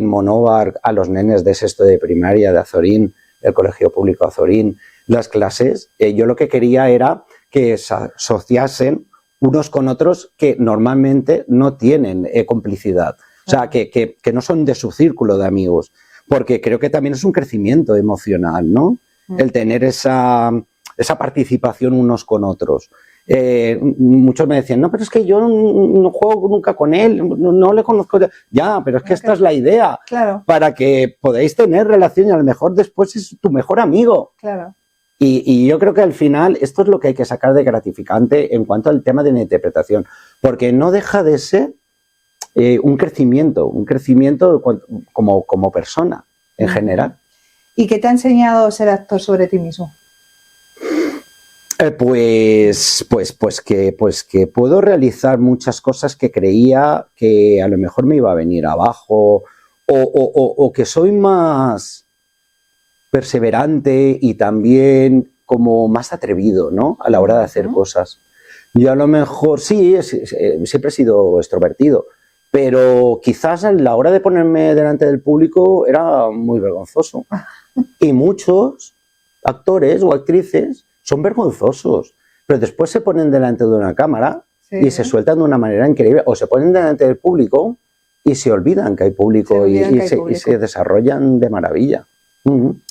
[SPEAKER 2] Monóvar a los nenes de sexto de primaria de Azorín, el Colegio Público Azorín, las clases, yo lo que quería era que se asociasen unos con otros que normalmente no tienen complicidad. O sea, que no son de su círculo de amigos. Porque creo que también es un crecimiento emocional, ¿no? El tener esa participación unos con otros. Muchos me decían, no, pero es que yo no juego nunca con él, no le conozco. Ya, pero es que esta es la idea.
[SPEAKER 1] Claro.
[SPEAKER 2] Para que podáis tener relación y a lo mejor después es tu mejor amigo.
[SPEAKER 1] Claro.
[SPEAKER 2] Y yo creo que al final esto es lo que hay que sacar de gratificante en cuanto al tema de la interpretación, porque no deja de ser un crecimiento como persona en general.
[SPEAKER 1] ¿Y qué te ha enseñado ser actor sobre ti mismo?
[SPEAKER 2] Pues que puedo realizar muchas cosas que creía que a lo mejor me iba a venir abajo o que soy más perseverante y también como más atrevido, ¿no? A la hora de hacer cosas. Yo a lo mejor sí, siempre he sido extrovertido, pero quizás a la hora de ponerme delante del público era muy vergonzoso. Y muchos actores o actrices son vergonzosos, pero después se ponen delante de una cámara y se sueltan de una manera increíble, o se ponen delante del público y se olvidan que hay público y se desarrollan de maravilla.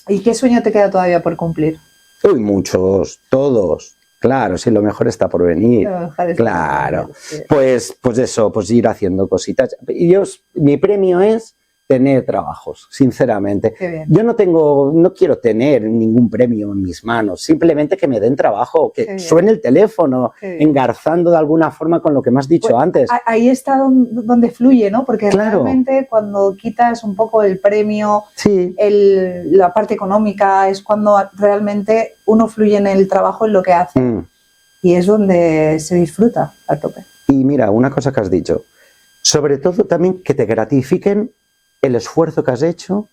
[SPEAKER 1] ¿Y qué sueño te queda todavía por cumplir?
[SPEAKER 2] Uy, muchos, todos. Claro, sí, lo mejor está por venir. Claro. Pues eso, pues ir haciendo cositas. Y mi premio es tener trabajos, sinceramente. Yo no quiero tener ningún premio en mis manos, simplemente que me den trabajo, que suene el teléfono, engarzando de alguna forma con lo que me has dicho antes.
[SPEAKER 1] Ahí está donde fluye, ¿no? Porque realmente cuando quitas un poco el premio, la parte económica, es cuando realmente uno fluye en el trabajo, en lo que hace. Y es donde se disfruta a tope.
[SPEAKER 2] Y mira, una cosa que has dicho, sobre todo también que te gratifiquen el esfuerzo que has hecho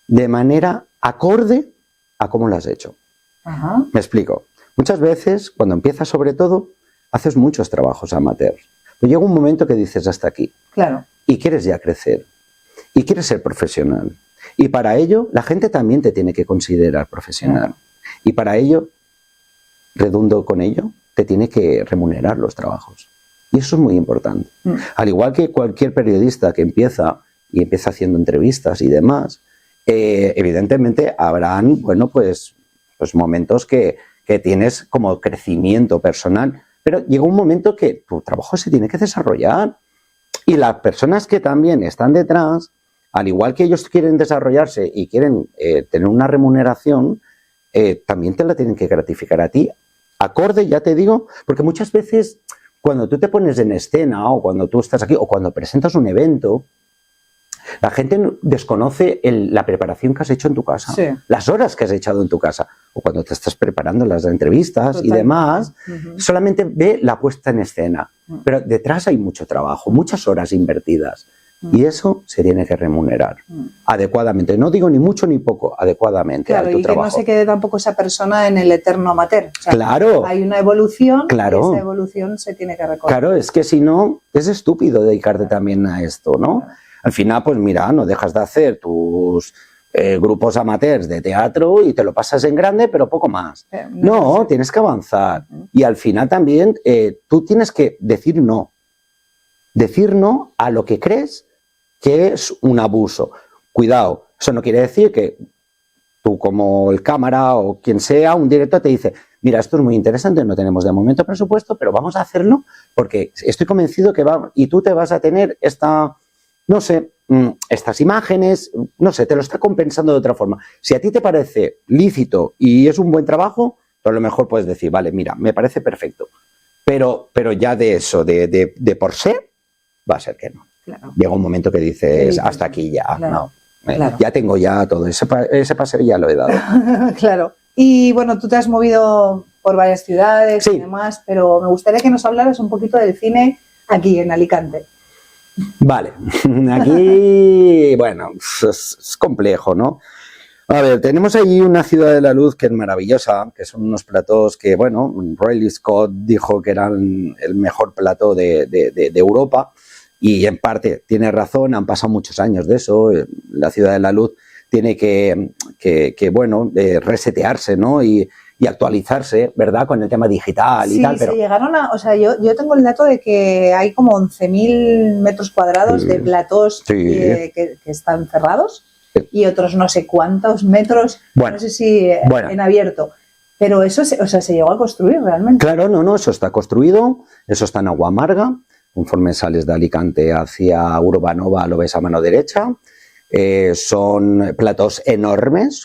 [SPEAKER 2] de manera acorde a cómo lo has hecho.
[SPEAKER 1] Ajá.
[SPEAKER 2] Me explico. Muchas veces, cuando empiezas sobre todo, haces muchos trabajos amateurs. Pero llega un momento que dices hasta aquí.
[SPEAKER 1] Claro.
[SPEAKER 2] Y quieres ya crecer. Y quieres ser profesional. Y para ello, la gente también te tiene que considerar profesional. Y para ello, redundo con ello, te tiene que remunerar los trabajos. Y eso es muy importante. Al igual que cualquier periodista que empieza haciendo entrevistas y demás, evidentemente habrán, bueno, pues momentos que tienes como crecimiento personal, pero llega un momento que tu trabajo se tiene que desarrollar y las personas que también están detrás, al igual que ellos quieren desarrollarse y quieren tener una remuneración, también te la tienen que gratificar a ti, acorde, ya te digo, porque muchas veces cuando tú te pones en escena o cuando tú estás aquí o cuando presentas un evento, la gente desconoce la preparación que has hecho en tu casa, las horas que has echado en tu casa, o cuando te estás preparando las entrevistas y demás, solamente ve la puesta en escena, pero detrás hay mucho trabajo, muchas horas invertidas, y eso se tiene que remunerar adecuadamente. No digo ni mucho ni poco, adecuadamente a tu
[SPEAKER 1] y
[SPEAKER 2] trabajo.
[SPEAKER 1] Que no se quede tampoco esa persona en el eterno amateur. O sea,
[SPEAKER 2] claro.
[SPEAKER 1] Hay una evolución y esa
[SPEAKER 2] evolución
[SPEAKER 1] se tiene que recorrer.
[SPEAKER 2] Claro, es que si no, es estúpido dedicarte también a esto, ¿no? Al final, pues mira, no dejas de hacer tus grupos amateurs de teatro y te lo pasas en grande, pero poco más. No, tienes que avanzar. Y al final también tú tienes que decir no. Decir no a lo que crees que es un abuso. Cuidado, eso no quiere decir que tú como el cámara o quien sea, un director te dice, mira, esto es muy interesante, no tenemos de momento presupuesto, pero vamos a hacerlo porque estoy convencido que y tú te vas a tener estas imágenes, no sé, te lo está compensando de otra forma. Si a ti te parece lícito y es un buen trabajo, pues a lo mejor puedes decir, vale, mira, me parece perfecto. pero ya de eso, de por sí, va a ser que no.
[SPEAKER 1] Claro.
[SPEAKER 2] Llega un momento que dices,
[SPEAKER 1] Sí,
[SPEAKER 2] hasta aquí ya,
[SPEAKER 1] claro,
[SPEAKER 2] no.
[SPEAKER 1] claro.
[SPEAKER 2] Ya tengo ya todo, ese paseo ya lo he dado.
[SPEAKER 1] Claro. Y bueno, tú te has movido por varias ciudades
[SPEAKER 2] Sí.
[SPEAKER 1] y demás, pero me gustaría que nos hablaras un poquito del cine aquí en Alicante.
[SPEAKER 2] Vale, aquí, bueno, es complejo, ¿no? A ver, tenemos ahí una Ciudad de la Luz que es maravillosa, que son unos platós que, bueno, Ridley Scott dijo que eran el mejor plató de Europa y en parte tiene razón, han pasado muchos años de eso, la Ciudad de la Luz tiene que resetearse, ¿no? Y actualizarse, ¿verdad? Con el tema digital y tal. Pero
[SPEAKER 1] se llegaron a... O sea, yo tengo el dato de que hay como 11.000 metros cuadrados de platós que están cerrados y otros no sé cuántos metros, no sé si en abierto. Pero eso, se llegó a construir realmente.
[SPEAKER 2] Claro, no, eso está construido, eso está en Agua Amarga. Conforme sales de Alicante hacia Urbanova lo ves a mano derecha. Son platós enormes,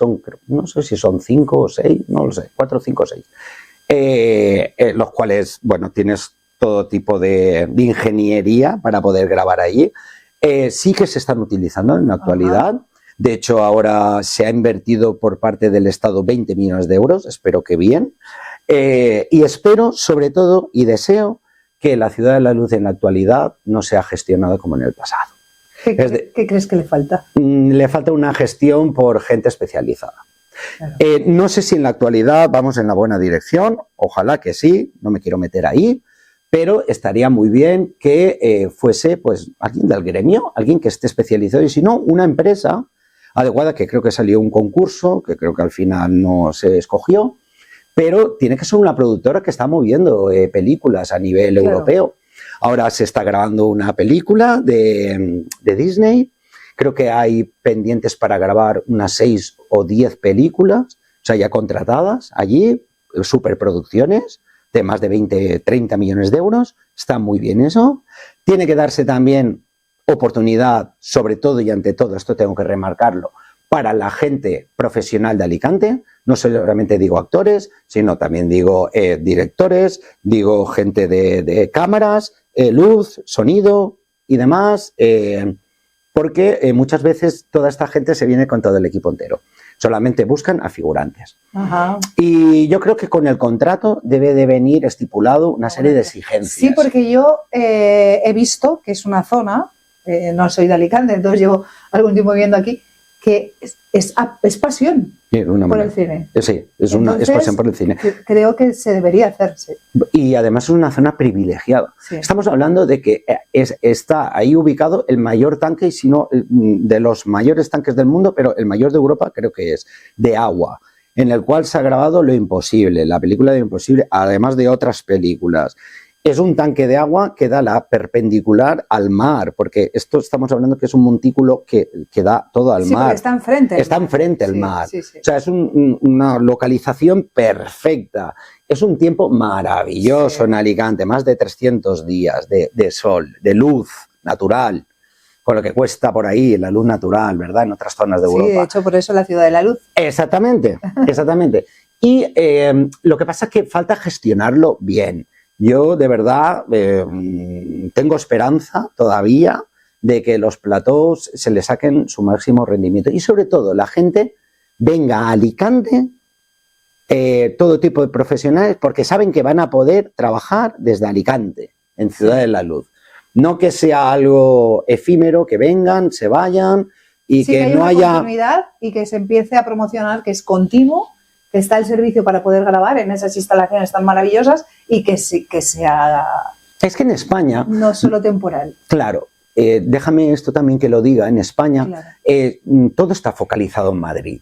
[SPEAKER 2] no sé si son 5 o 6, no lo sé, 4, 5 o 6, los cuales, bueno, tienes todo tipo de ingeniería para poder grabar allí. Sí que se están utilizando en la actualidad. Ajá. De hecho, ahora se ha invertido por parte del Estado 20 millones de euros, espero que bien. Y espero, sobre todo, y deseo que la Ciudad de la Luz en la actualidad no sea gestionada como en el pasado.
[SPEAKER 1] ¿Qué crees que le falta?
[SPEAKER 2] Le falta una gestión por gente especializada. Claro. No sé si en la actualidad vamos en la buena dirección, ojalá que sí, no me quiero meter ahí, pero estaría muy bien que fuese pues alguien del gremio, alguien que esté especializado y si no, una empresa adecuada, que creo que salió un concurso, que creo que al final no se escogió, pero tiene que ser una productora que está moviendo películas a nivel europeo. Ahora se está grabando una película de Disney, creo que hay pendientes para grabar unas 6 o 10 películas, o sea, ya contratadas allí, superproducciones de más de 20, 30 millones de euros, está muy bien eso. Tiene que darse también oportunidad, sobre todo y ante todo, esto tengo que remarcarlo, para la gente profesional de Alicante. No solamente digo actores, sino también digo directores, digo gente de cámaras, luz, sonido y demás, porque muchas veces toda esta gente se viene con todo el equipo entero. Solamente buscan a figurantes. Ajá. Y yo creo que con el contrato debe de venir estipulado una serie de exigencias.
[SPEAKER 1] Sí, porque yo he visto que es una zona, no soy de Alicante, entonces llevo algún tiempo viviendo aquí, que es pasión por el cine.
[SPEAKER 2] Sí, es pasión por el cine.
[SPEAKER 1] Creo que se debería hacerse.
[SPEAKER 2] Y además es una zona privilegiada. Sí. Estamos hablando de que está ahí ubicado el mayor tanque, y si no, de los mayores tanques del mundo, pero el mayor de Europa creo que es, de agua, en el cual se ha grabado Lo Imposible, la película de Lo Imposible, además de otras películas. Es un tanque de agua que da la perpendicular al mar, porque esto estamos hablando que es un montículo que da todo al mar.
[SPEAKER 1] Está enfrente.
[SPEAKER 2] Está enfrente al mar. Sí. O sea, es una localización perfecta. Es un tiempo maravilloso en Alicante, más de 300 días de sol, de luz natural, con lo que cuesta por ahí la luz natural, ¿verdad? En otras zonas de Europa.
[SPEAKER 1] Sí, de hecho, por eso la Ciudad de la Luz.
[SPEAKER 2] Exactamente, exactamente. Y lo que pasa es que falta gestionarlo bien. Yo, de verdad, tengo esperanza todavía de que los platós se le saquen su máximo rendimiento. Y sobre todo, la gente venga a Alicante, todo tipo de profesionales, porque saben que van a poder trabajar desde Alicante, en Ciudad de la Luz. No que sea algo efímero, que vengan, se vayan y que no haya...
[SPEAKER 1] oportunidad y que se empiece a promocionar, que es continuo, que está el servicio para poder grabar en esas instalaciones tan maravillosas y que sea...
[SPEAKER 2] Es que en España...
[SPEAKER 1] No solo temporal.
[SPEAKER 2] Claro. Déjame esto también que lo diga. En España claro. Todo está focalizado en Madrid.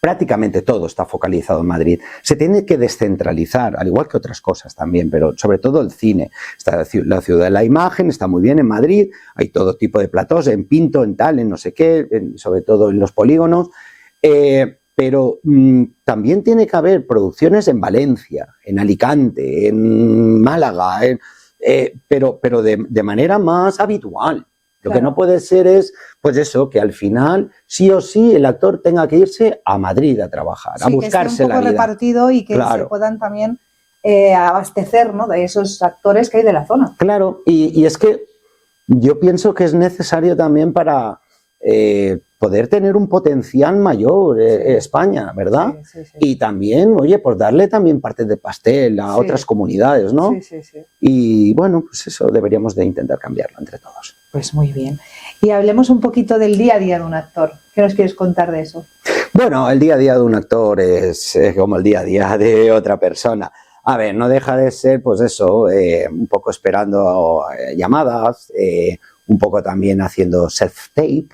[SPEAKER 2] Prácticamente todo está focalizado en Madrid. Se tiene que descentralizar, al igual que otras cosas también, pero sobre todo el cine. Está la ciudad de la imagen, está muy bien en Madrid, hay todo tipo de platós, en Pinto, en tal, en no sé qué, sobre todo en los polígonos. Pero también tiene que haber producciones en Valencia, en Alicante, en Málaga, pero de manera más habitual. Lo que no puede ser es, pues eso, que al final, sí o sí, el actor tenga que irse a Madrid a trabajar, a buscarse la vida.
[SPEAKER 1] Que esté un poco repartido y que se puedan también abastecer, ¿no?, de esos actores que hay de la zona.
[SPEAKER 2] Claro, y es que yo pienso que es necesario también para poder tener un potencial mayor España, ¿verdad?
[SPEAKER 1] Sí, sí, sí.
[SPEAKER 2] Y también, oye, pues darle también parte de pastel a otras comunidades, ¿no?
[SPEAKER 1] Sí, sí, sí.
[SPEAKER 2] Y bueno, pues eso deberíamos de intentar cambiarlo entre todos.
[SPEAKER 1] Pues muy bien. Y hablemos un poquito del día a día de un actor. ¿Qué nos quieres contar de eso?
[SPEAKER 2] Bueno, el día a día de un actor es como el día a día de otra persona. A ver, no deja de ser, pues eso, un poco esperando llamadas, un poco también haciendo self-tape,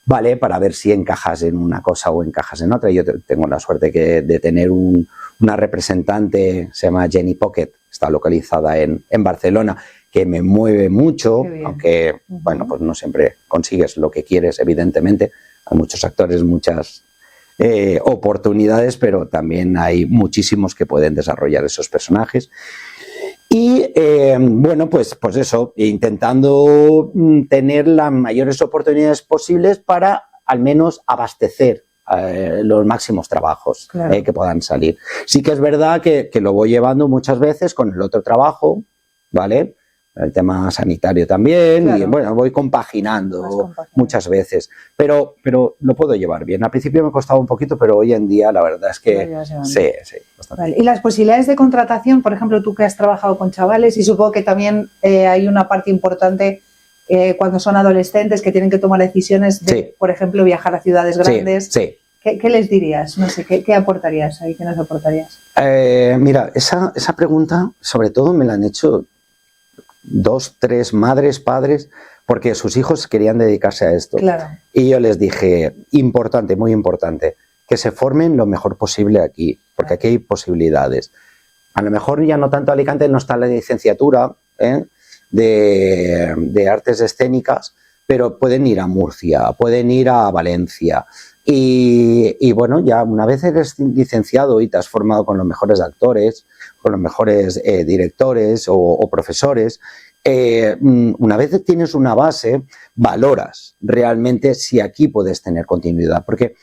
[SPEAKER 2] ¿vale? Para ver si encajas en una cosa o encajas en otra. Yo tengo la suerte de tener una representante, se llama Jenny Pocket, está localizada en Barcelona, que me mueve mucho, aunque, bueno, pues no siempre consigues lo que quieres, evidentemente. Hay muchos actores, muchas oportunidades, pero también hay muchísimos que pueden desarrollar esos personajes. Y bueno, pues eso, intentando tener las mayores oportunidades posibles para al menos abastecer los máximos trabajos que puedan salir. Sí que es verdad que lo voy llevando muchas veces con el otro trabajo, ¿vale? El tema sanitario también, y bueno, voy compaginando muchas veces, pero lo puedo llevar bien. Al principio me costaba un poquito, pero hoy en día la verdad es que sí, bastante.
[SPEAKER 1] Vale. Y las posibilidades de contratación, por ejemplo, tú que has trabajado con chavales, y supongo que también hay una parte importante cuando son adolescentes que tienen que tomar decisiones de, por ejemplo, viajar a ciudades grandes.
[SPEAKER 2] Sí.
[SPEAKER 1] ¿Qué les dirías? No sé, ¿qué aportarías ahí? ¿Qué nos aportarías?
[SPEAKER 2] Mira, esa pregunta sobre todo me la han hecho 2, 3 madres, padres, porque sus hijos querían dedicarse a esto.
[SPEAKER 1] Claro.
[SPEAKER 2] Y yo les dije, importante, muy importante, que se formen lo mejor posible aquí, porque aquí hay posibilidades. A lo mejor ya no tanto Alicante, no está la licenciatura de artes escénicas, pero pueden ir a Murcia, pueden ir a Valencia. Y bueno, ya una vez eres licenciado y te has formado con los mejores actores, con los mejores directores o profesores, una vez tienes una base, valoras realmente si aquí puedes tener continuidad. Porque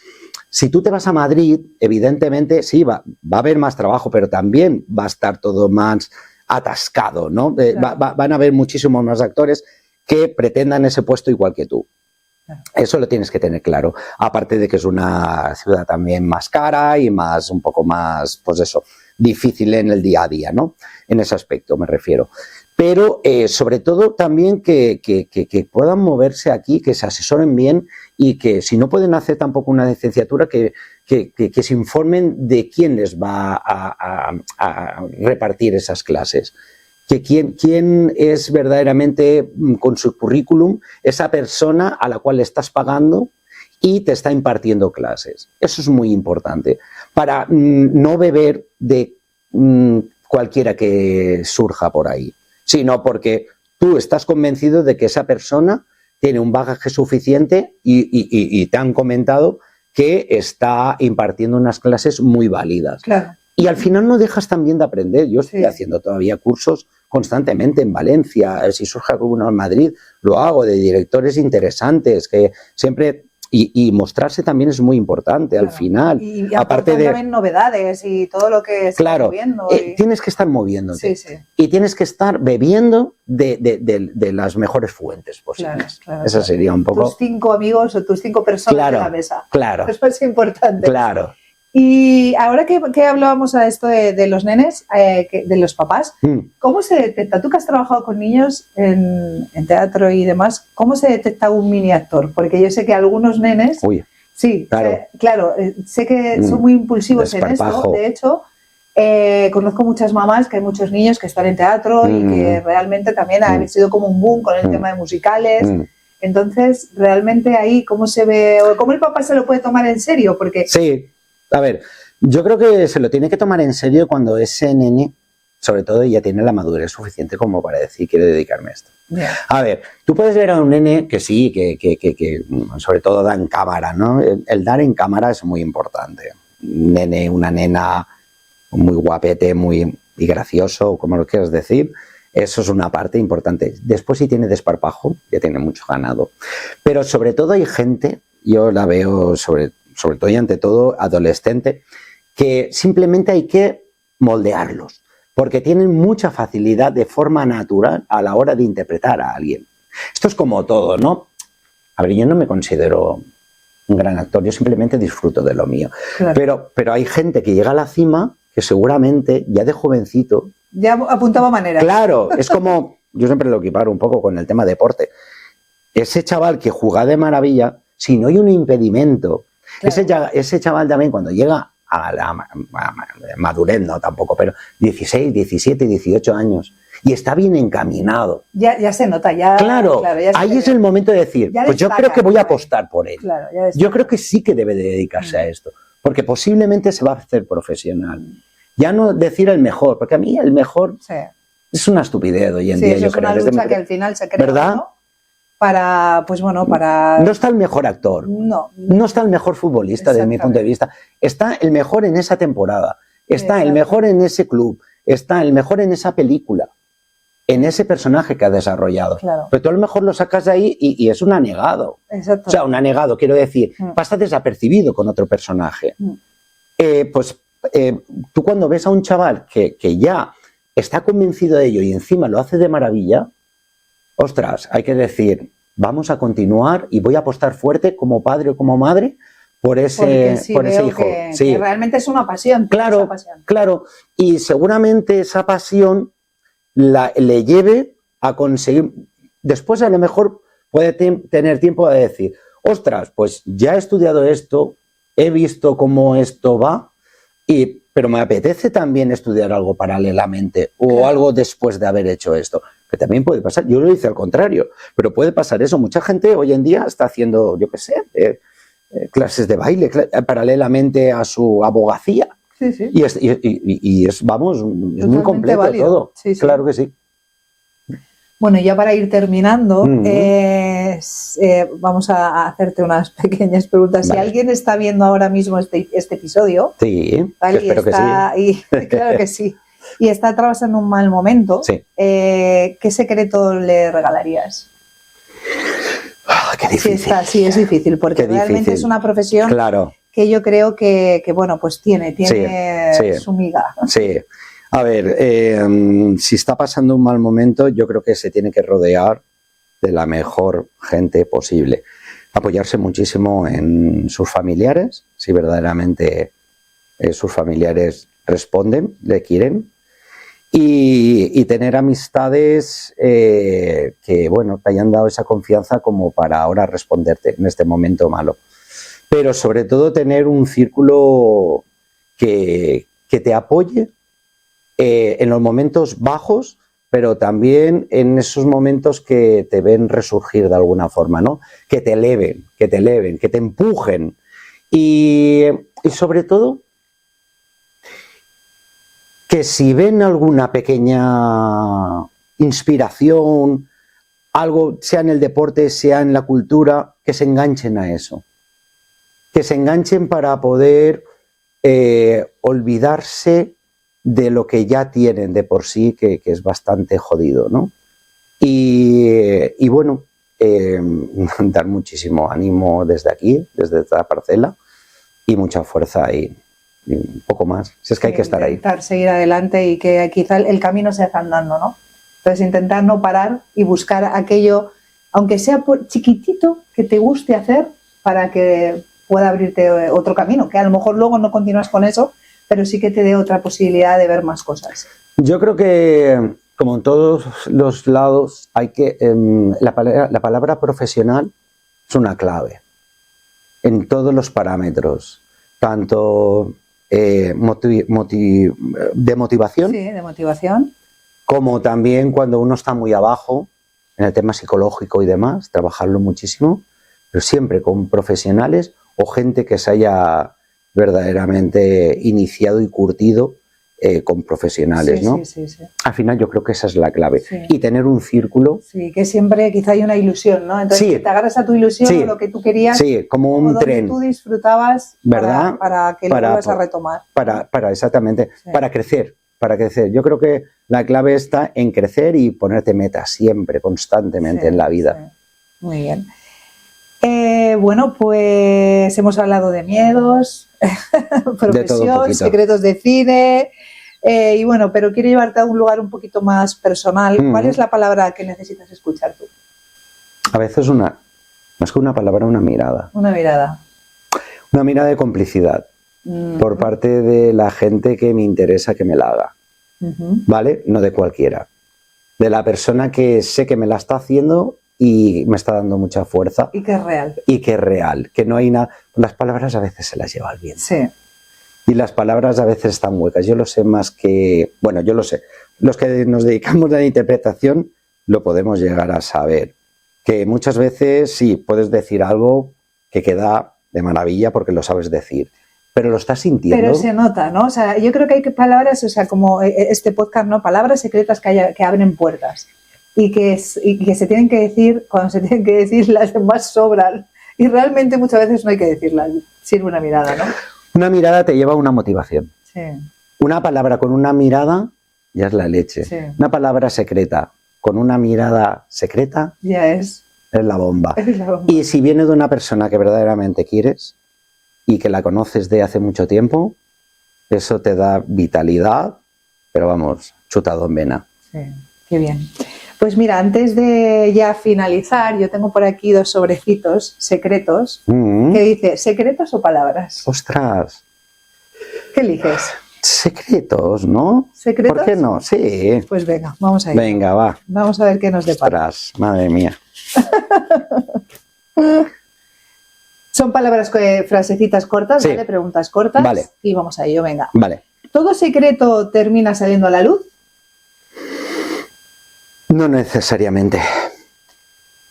[SPEAKER 2] si tú te vas a Madrid, evidentemente sí, va a haber más trabajo, pero también va a estar todo más atascado, ¿no?
[SPEAKER 1] Claro.
[SPEAKER 2] Van a haber muchísimos más actores que pretendan ese puesto igual que tú. Eso lo tienes que tener claro. Aparte de que es una ciudad también más cara y un poco más, pues eso, difícil en el día a día, ¿no? En ese aspecto me refiero. Pero sobre todo también que puedan moverse aquí, que se asesoren bien y que si no pueden hacer tampoco una licenciatura, que se informen de quién les va a repartir esas clases. Que quién es verdaderamente, con su currículum, esa persona a la cual le estás pagando y te está impartiendo clases. Eso es muy importante, para no beber de cualquiera que surja por ahí, sino porque tú estás convencido de que esa persona tiene un bagaje suficiente y te han comentado que está impartiendo unas clases muy válidas.
[SPEAKER 1] Claro.
[SPEAKER 2] Y al final no dejas también de aprender. Yo estoy haciendo todavía cursos constantemente en Valencia, si surge alguno en Madrid, lo hago, de directores interesantes, que siempre... Y mostrarse también es muy importante al final.
[SPEAKER 1] Y aparte de también novedades y todo lo que se está moviendo.
[SPEAKER 2] Tienes que estar moviéndote.
[SPEAKER 1] Sí.
[SPEAKER 2] Y tienes que estar bebiendo de las mejores fuentes posibles.
[SPEAKER 1] Claro,
[SPEAKER 2] Eso sería un poco...
[SPEAKER 1] Tus 5 amigos o tus 5 personas de la mesa.
[SPEAKER 2] Claro.
[SPEAKER 1] Eso es importante.
[SPEAKER 2] Claro.
[SPEAKER 1] Y ahora que hablábamos a esto de los nenes, de los papás, ¿cómo se detecta? Tú que has trabajado con niños en teatro y demás, ¿cómo se detecta un mini actor? Porque yo sé que algunos nenes...
[SPEAKER 2] Uy,
[SPEAKER 1] sí, claro, sé que son muy impulsivos en esto. De hecho, conozco muchas mamás, que hay muchos niños que están en teatro y que realmente también ha sido como un boom con el tema de musicales. Entonces, realmente ahí, ¿cómo se ve? O ¿cómo el papá se lo puede tomar en serio? Porque...
[SPEAKER 2] Sí. A ver, yo creo que se lo tiene que tomar en serio cuando ese nene, sobre todo, ya tiene la madurez suficiente como para decir, quiero dedicarme a esto.
[SPEAKER 1] Yeah.
[SPEAKER 2] A ver, tú puedes ver a un nene que sí, que sobre todo da en cámara, ¿no? El dar en cámara es muy importante. Un nene, una nena muy guapete, y gracioso, como lo quieras decir, eso es una parte importante. Después, si tiene desparpajo, ya tiene mucho ganado. Pero sobre todo hay gente, yo la veo sobre todo y ante todo adolescente, que simplemente hay que moldearlos. porque tienen mucha facilidad de forma natural a la hora de interpretar a alguien. Esto es como todo, ¿no? A ver, yo no me considero un gran actor, yo simplemente disfruto de lo mío. Claro. Pero hay gente que llega a la cima que seguramente ya de jovencito...
[SPEAKER 1] Ya apuntaba maneras.
[SPEAKER 2] Claro, es como, yo siempre lo equiparo un poco con el tema deporte. Ese chaval que juega de maravilla, si no hay un impedimento, claro. ese chaval también cuando llega a la madurez, no tampoco, pero 16, 17, 18 años, y está bien encaminado.
[SPEAKER 1] Ya se nota, ya.
[SPEAKER 2] Claro, ya ahí es el momento de decir, pues yo creo que voy a apostar por él. Claro, yo creo que sí que debe de dedicarse a esto, porque posiblemente se va a hacer profesional. Ya no decir el mejor, porque a mí el mejor es una estupidez hoy en día.
[SPEAKER 1] Sí, es una lucha que al final se crea,
[SPEAKER 2] ¿verdad?
[SPEAKER 1] ¿no? Para, pues bueno, para...
[SPEAKER 2] No está el mejor actor, no está el mejor futbolista desde mi punto de vista, está el mejor en esa temporada, está el mejor en ese club, está el mejor en esa película, en ese personaje que ha desarrollado. Claro. Pero tú a lo mejor lo sacas de ahí y es un anegado. Exacto. O sea, un anegado, quiero decir, pasa desapercibido con otro personaje. Tú cuando ves a un chaval que ya está convencido de ello y encima lo hace de maravilla, ostras, hay que decir, vamos a continuar y voy a apostar fuerte como padre o como madre por ese hijo.
[SPEAKER 1] Que realmente es una pasión.
[SPEAKER 2] Claro, esa pasión. Claro. Y seguramente esa pasión le lleve a conseguir... Después a lo mejor puede tener tiempo de decir, ostras, pues ya he estudiado esto, he visto cómo esto va, pero me apetece también estudiar algo paralelamente o algo después de haber hecho esto. Que también puede pasar, yo lo hice al contrario, pero puede pasar eso. Mucha gente hoy en día está haciendo, yo qué sé, clases de baile paralelamente a su abogacía. Sí, sí. Y es muy completo válido. Todo. Sí, sí. Claro que sí.
[SPEAKER 1] Bueno, ya para ir terminando, vamos a hacerte unas pequeñas preguntas. Vale. Si alguien está viendo ahora mismo este episodio, ¿vale?
[SPEAKER 2] Espero que sí.
[SPEAKER 1] Claro que sí. Y está atravesando un mal momento, ¿qué secreto le regalarías?
[SPEAKER 2] Qué difícil.
[SPEAKER 1] Sí, es difícil, porque realmente es una profesión que yo creo que bueno, pues tiene su miga.
[SPEAKER 2] Sí. A ver, si está pasando un mal momento, yo creo que se tiene que rodear de la mejor gente posible. Apoyarse muchísimo en sus familiares, si verdaderamente sus familiares responden, le quieren. Y tener amistades que, bueno, te hayan dado esa confianza como para ahora responderte en este momento malo. Pero sobre todo tener un círculo que te apoye en los momentos bajos, pero también en esos momentos que te ven resurgir de alguna forma, ¿no? Que te eleven, que te empujen. Y sobre todo, que si ven alguna pequeña inspiración, algo, sea en el deporte, sea en la cultura, que se enganchen a eso. Que se enganchen para poder olvidarse de lo que ya tienen de por sí, que es bastante jodido, ¿no? Y bueno, dar muchísimo ánimo desde aquí, desde esta parcela, y mucha fuerza y un poco más, si es que hay que estar ahí.
[SPEAKER 1] Intentar seguir adelante y que quizá el camino se hace andando, ¿no? Entonces intentar no parar y buscar aquello, aunque sea chiquitito, que te guste hacer para que pueda abrirte otro camino, que a lo mejor luego no continúas con eso, pero sí que te dé otra posibilidad de ver más cosas.
[SPEAKER 2] Yo creo que, como en todos los lados, hay que la palabra profesional es una clave en todos los parámetros, tanto de motivación,
[SPEAKER 1] sí, de motivación,
[SPEAKER 2] como también cuando uno está muy abajo en el tema psicológico y demás, trabajarlo muchísimo, pero siempre con profesionales o gente que se haya verdaderamente iniciado y curtido con profesionales, ¿no?
[SPEAKER 1] Sí.
[SPEAKER 2] Al final yo creo que esa es la clave. Sí. Y tener un círculo.
[SPEAKER 1] Sí, que siempre quizá hay una ilusión, ¿no? Entonces que te agarras a tu ilusión o lo que tú querías.
[SPEAKER 2] Sí, como un tren.
[SPEAKER 1] Tú disfrutabas,
[SPEAKER 2] ¿verdad?
[SPEAKER 1] Para que lo vuelvas a retomar.
[SPEAKER 2] Exactamente, para crecer. Yo creo que la clave está en crecer y ponerte metas siempre, constantemente en la vida.
[SPEAKER 1] Sí. Muy bien. Bueno, pues hemos hablado de miedos, profesión, secretos de cine, Y bueno, pero quiero llevarte a un lugar un poquito más personal. ¿Cuál es la palabra que necesitas escuchar tú?
[SPEAKER 2] A veces más que una palabra, una mirada.
[SPEAKER 1] Una mirada.
[SPEAKER 2] Una mirada de complicidad por parte de la gente que me interesa que me la haga. ¿Vale? No de cualquiera. De la persona que sé que me la está haciendo y me está dando mucha fuerza.
[SPEAKER 1] Y que es real.
[SPEAKER 2] Y que es real. Que no hay nada. Las palabras a veces se las lleva el viento.
[SPEAKER 1] Sí.
[SPEAKER 2] Y las palabras a veces están huecas. Yo lo sé más que... Bueno, yo lo sé. Los que nos dedicamos a la interpretación lo podemos llegar a saber. Que muchas veces sí, puedes decir algo que queda de maravilla porque lo sabes decir. Pero lo estás sintiendo.
[SPEAKER 1] Pero se nota, ¿no? O sea, yo creo que hay palabras, o sea, como este podcast, ¿no? Palabras secretas que abren puertas. Y que se tienen que decir cuando se tienen que decir, las demás sobran. Y realmente muchas veces no hay que decirlas. Sirve una mirada, ¿no?
[SPEAKER 2] Una mirada te lleva a una motivación.
[SPEAKER 1] Sí.
[SPEAKER 2] Una palabra con una mirada ya es la leche.
[SPEAKER 1] Sí.
[SPEAKER 2] Una palabra secreta con una mirada secreta
[SPEAKER 1] ya es
[SPEAKER 2] la bomba.
[SPEAKER 1] Es la bomba.
[SPEAKER 2] Y si viene de una persona que verdaderamente quieres y que la conoces de hace mucho tiempo, eso te da vitalidad, pero vamos, chutado en vena.
[SPEAKER 1] Sí, qué bien. Pues mira, antes de ya finalizar, yo tengo por aquí 2 sobrecitos secretos que dice, ¿secretos o palabras?
[SPEAKER 2] ¡Ostras!
[SPEAKER 1] ¿Qué eliges?
[SPEAKER 2] Secretos, ¿no?
[SPEAKER 1] ¿Secretos?
[SPEAKER 2] ¿Por qué no? Sí.
[SPEAKER 1] Pues venga, vamos a ir.
[SPEAKER 2] Venga, va.
[SPEAKER 1] Vamos a ver qué nos depara.
[SPEAKER 2] Ostras, madre mía.
[SPEAKER 1] Son palabras, frasecitas cortas,
[SPEAKER 2] Sí.
[SPEAKER 1] ¿vale? Preguntas cortas.
[SPEAKER 2] Vale.
[SPEAKER 1] Y vamos a ello, venga.
[SPEAKER 2] Vale.
[SPEAKER 1] ¿Todo secreto termina saliendo a la luz?
[SPEAKER 2] No necesariamente.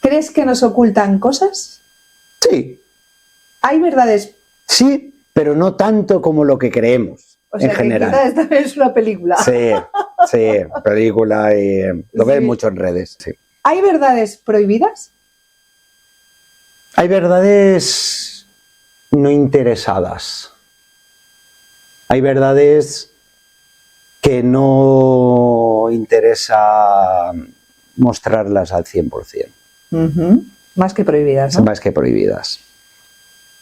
[SPEAKER 1] ¿Crees que nos ocultan cosas?
[SPEAKER 2] Sí.
[SPEAKER 1] ¿Hay verdades?
[SPEAKER 2] Sí, pero no tanto como lo que creemos,
[SPEAKER 1] O sea,
[SPEAKER 2] en general.
[SPEAKER 1] que quizás esta es una película.
[SPEAKER 2] Sí, sí, película y lo ves
[SPEAKER 1] Sí.
[SPEAKER 2] mucho en redes. Sí.
[SPEAKER 1] ¿Hay verdades prohibidas?
[SPEAKER 2] Hay verdades no interesadas. Hay verdades que no interesa mostrarlas al 100%.
[SPEAKER 1] Más que prohibidas, ¿no?
[SPEAKER 2] Más que prohibidas.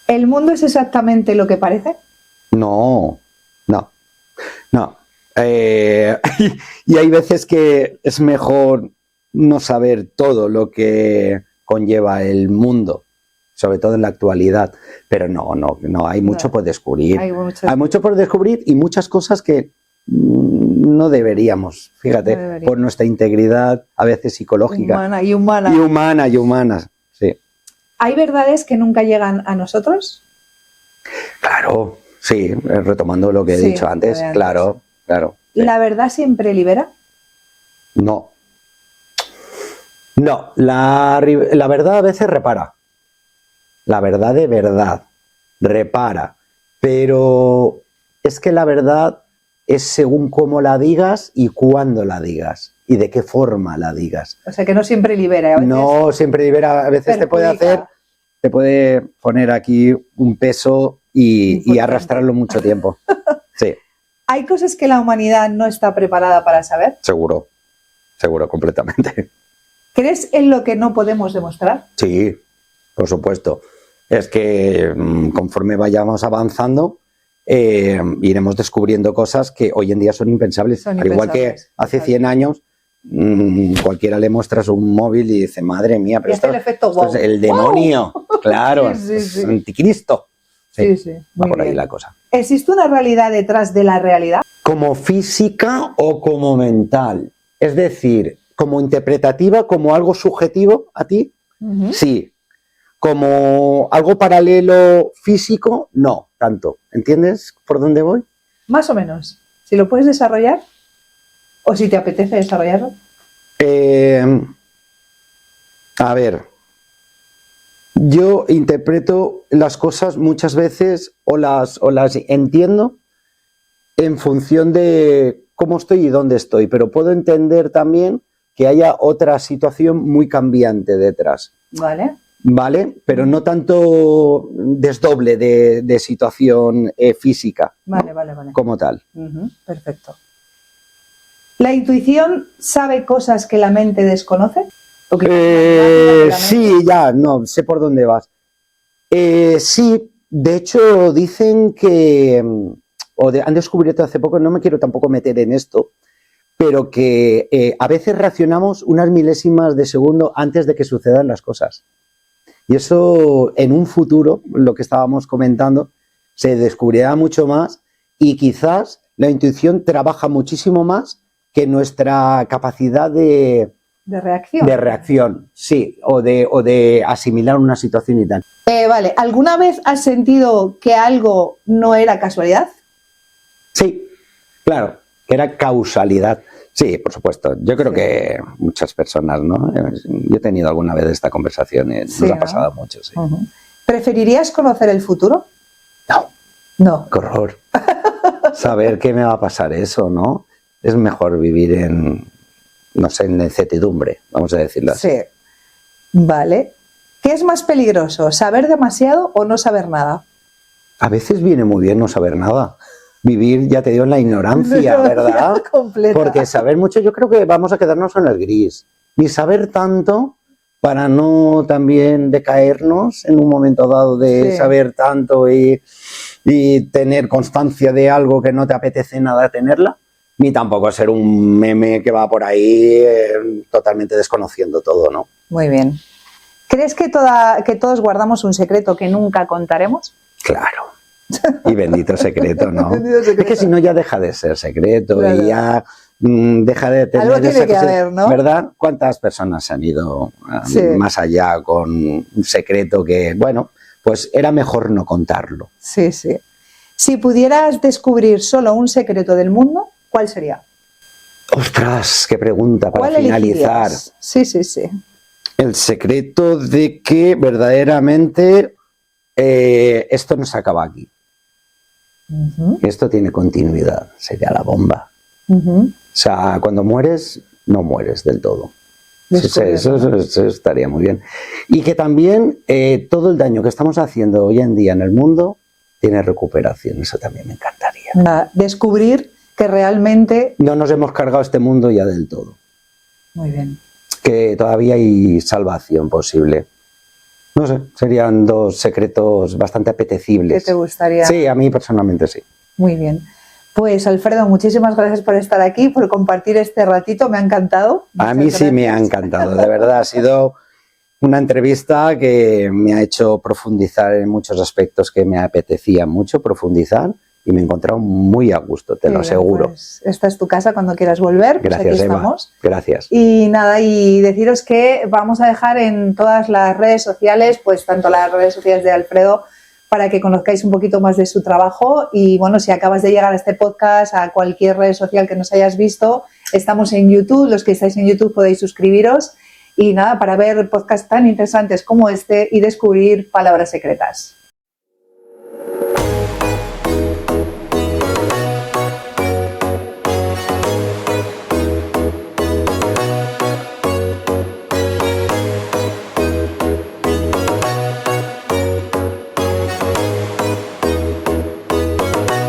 [SPEAKER 1] ¿El mundo es exactamente lo que parece?
[SPEAKER 2] No. Y hay veces que es mejor no saber todo lo que conlleva el mundo, sobre todo en la actualidad. Pero no, hay mucho por descubrir.
[SPEAKER 1] Hay
[SPEAKER 2] mucho por descubrir y muchas cosas que no deberíamos, fíjate,
[SPEAKER 1] No debería.
[SPEAKER 2] por nuestra integridad a veces psicológica.
[SPEAKER 1] Humana.
[SPEAKER 2] Sí.
[SPEAKER 1] ¿Hay verdades que nunca llegan a nosotros?
[SPEAKER 2] Claro, sí, retomando lo que he
[SPEAKER 1] Sí,
[SPEAKER 2] dicho antes,
[SPEAKER 1] lo de antes.
[SPEAKER 2] claro. Sí.
[SPEAKER 1] ¿La verdad siempre libera?
[SPEAKER 2] No, la verdad a veces repara. La verdad de verdad repara. Pero es que la verdad es según cómo la digas y cuándo la digas y de qué forma la digas.
[SPEAKER 1] O sea, que no siempre libera. A veces
[SPEAKER 2] No siempre libera, a veces te
[SPEAKER 1] perjudica.
[SPEAKER 2] puede poner aquí un peso y
[SPEAKER 1] Importante.
[SPEAKER 2] arrastrarlo mucho tiempo. Sí,
[SPEAKER 1] ¿Hay cosas que la humanidad no está preparada para saber?
[SPEAKER 2] seguro, completamente.
[SPEAKER 1] ¿Crees en lo que no podemos demostrar?
[SPEAKER 2] Sí, por supuesto. Es que conforme vayamos avanzando, iremos descubriendo cosas que hoy en día son impensables. Al igual que hace 100 años, cualquiera le muestras un móvil y dice, madre mía, pero
[SPEAKER 1] Y hace el efecto
[SPEAKER 2] esto
[SPEAKER 1] wow.
[SPEAKER 2] es el demonio. Claro,
[SPEAKER 1] Sí.
[SPEAKER 2] es anticristo.
[SPEAKER 1] Sí.
[SPEAKER 2] Va
[SPEAKER 1] Muy
[SPEAKER 2] por ahí
[SPEAKER 1] bien.
[SPEAKER 2] la cosa.
[SPEAKER 1] ¿Existe una realidad detrás de la realidad?
[SPEAKER 2] Como física o como mental. Es decir, como interpretativa, como algo subjetivo a ti, sí. Como algo paralelo físico, no tanto. ¿Entiendes por dónde voy?
[SPEAKER 1] Más o menos. Si lo puedes desarrollar o si te apetece desarrollarlo.
[SPEAKER 2] A ver, yo interpreto las cosas muchas veces o las entiendo en función de cómo estoy y dónde estoy, pero puedo entender también que haya otra situación muy cambiante detrás. ¿Vale? Pero no tanto desdoble de situación física.
[SPEAKER 1] Vale.
[SPEAKER 2] Como tal.
[SPEAKER 1] Perfecto. ¿La intuición sabe cosas que la mente desconoce?
[SPEAKER 2] Sí, ya, no, sé por dónde vas. Sí, de hecho dicen que, han descubierto hace poco, no me quiero tampoco meter en esto, pero que a veces reaccionamos unas milésimas de segundo antes de que sucedan las cosas. Y eso en un futuro, lo que estábamos comentando, se descubrirá mucho más y quizás la intuición trabaja muchísimo más que nuestra capacidad de
[SPEAKER 1] reacción.
[SPEAKER 2] De reacción, sí, o de asimilar una situación y tal.
[SPEAKER 1] Vale, ¿alguna vez has sentido que algo no era casualidad?
[SPEAKER 2] Sí, claro, que era causalidad. Sí, por supuesto. Yo creo que muchas personas, ¿no? Yo he tenido alguna vez esta conversación y nos ha pasado mucho, sí.
[SPEAKER 1] ¿Preferirías conocer el futuro?
[SPEAKER 2] No.
[SPEAKER 1] No.
[SPEAKER 2] Qué horror. Saber qué me va a pasar eso, ¿no? Es mejor vivir en, no sé, en incertidumbre, vamos a decirlo así.
[SPEAKER 1] Sí. Vale. ¿Qué es más peligroso, saber demasiado o no saber nada?
[SPEAKER 2] A veces viene muy bien no saber nada. Vivir, ya te digo, en la ignorancia, ¿verdad?
[SPEAKER 1] Completa.
[SPEAKER 2] Porque saber mucho, yo creo que vamos a quedarnos en el gris. Ni saber tanto para no también decaernos en un momento dado de saber tanto y tener constancia de algo que no te apetece nada tenerla, ni tampoco ser un meme que va por ahí totalmente desconociendo todo, ¿no?
[SPEAKER 1] Muy bien. ¿Crees que todos guardamos un secreto que nunca contaremos?
[SPEAKER 2] Claro. Y bendito secreto, ¿no? Bendito secreto. Es que si no ya deja de ser secreto, claro. Y ya deja de tener
[SPEAKER 1] algo tiene que haber, ¿no?
[SPEAKER 2] ¿Verdad? ¿Cuántas personas han ido más allá con un secreto que, bueno, pues era mejor no contarlo?
[SPEAKER 1] Sí, sí. Si pudieras descubrir solo un secreto del mundo, ¿cuál sería?
[SPEAKER 2] Ostras, qué pregunta para finalizar.
[SPEAKER 1] Elegirías? Sí, sí, sí.
[SPEAKER 2] El secreto de que verdaderamente esto no se acaba aquí. Esto tiene continuidad, sería la bomba. O sea, cuando mueres, no mueres del todo. Eso estaría muy bien. Y que también todo el daño que estamos haciendo hoy en día en el mundo tiene recuperación. Eso también me encantaría.
[SPEAKER 1] Descubrir que realmente
[SPEAKER 2] no nos hemos cargado este mundo ya del todo.
[SPEAKER 1] Muy bien.
[SPEAKER 2] Que todavía hay salvación posible. No sé, serían dos secretos bastante apetecibles.
[SPEAKER 1] ¿Qué te gustaría?
[SPEAKER 2] Sí, a mí personalmente sí.
[SPEAKER 1] Muy bien. Pues Alfredo, muchísimas gracias por estar aquí, por compartir este ratito, me ha encantado.
[SPEAKER 2] A mí sí me ha encantado, de verdad, ha sido una entrevista que me ha hecho profundizar en muchos aspectos que me apetecía mucho profundizar y me he encontrado muy a gusto, te lo aseguro.
[SPEAKER 1] Pues esta es tu casa cuando quieras volver.
[SPEAKER 2] Gracias,
[SPEAKER 1] pues aquí
[SPEAKER 2] Eva.
[SPEAKER 1] Estamos.
[SPEAKER 2] Gracias.
[SPEAKER 1] Y nada, y deciros que vamos a dejar en todas las redes sociales, pues tanto las redes sociales de Alfredo, para que conozcáis un poquito más de su trabajo. Y bueno, si acabas de llegar a este podcast, a cualquier red social que nos hayas visto, estamos en YouTube, los que estáis en YouTube podéis suscribiros. Y nada, para ver podcasts tan interesantes como este y descubrir palabras secretas.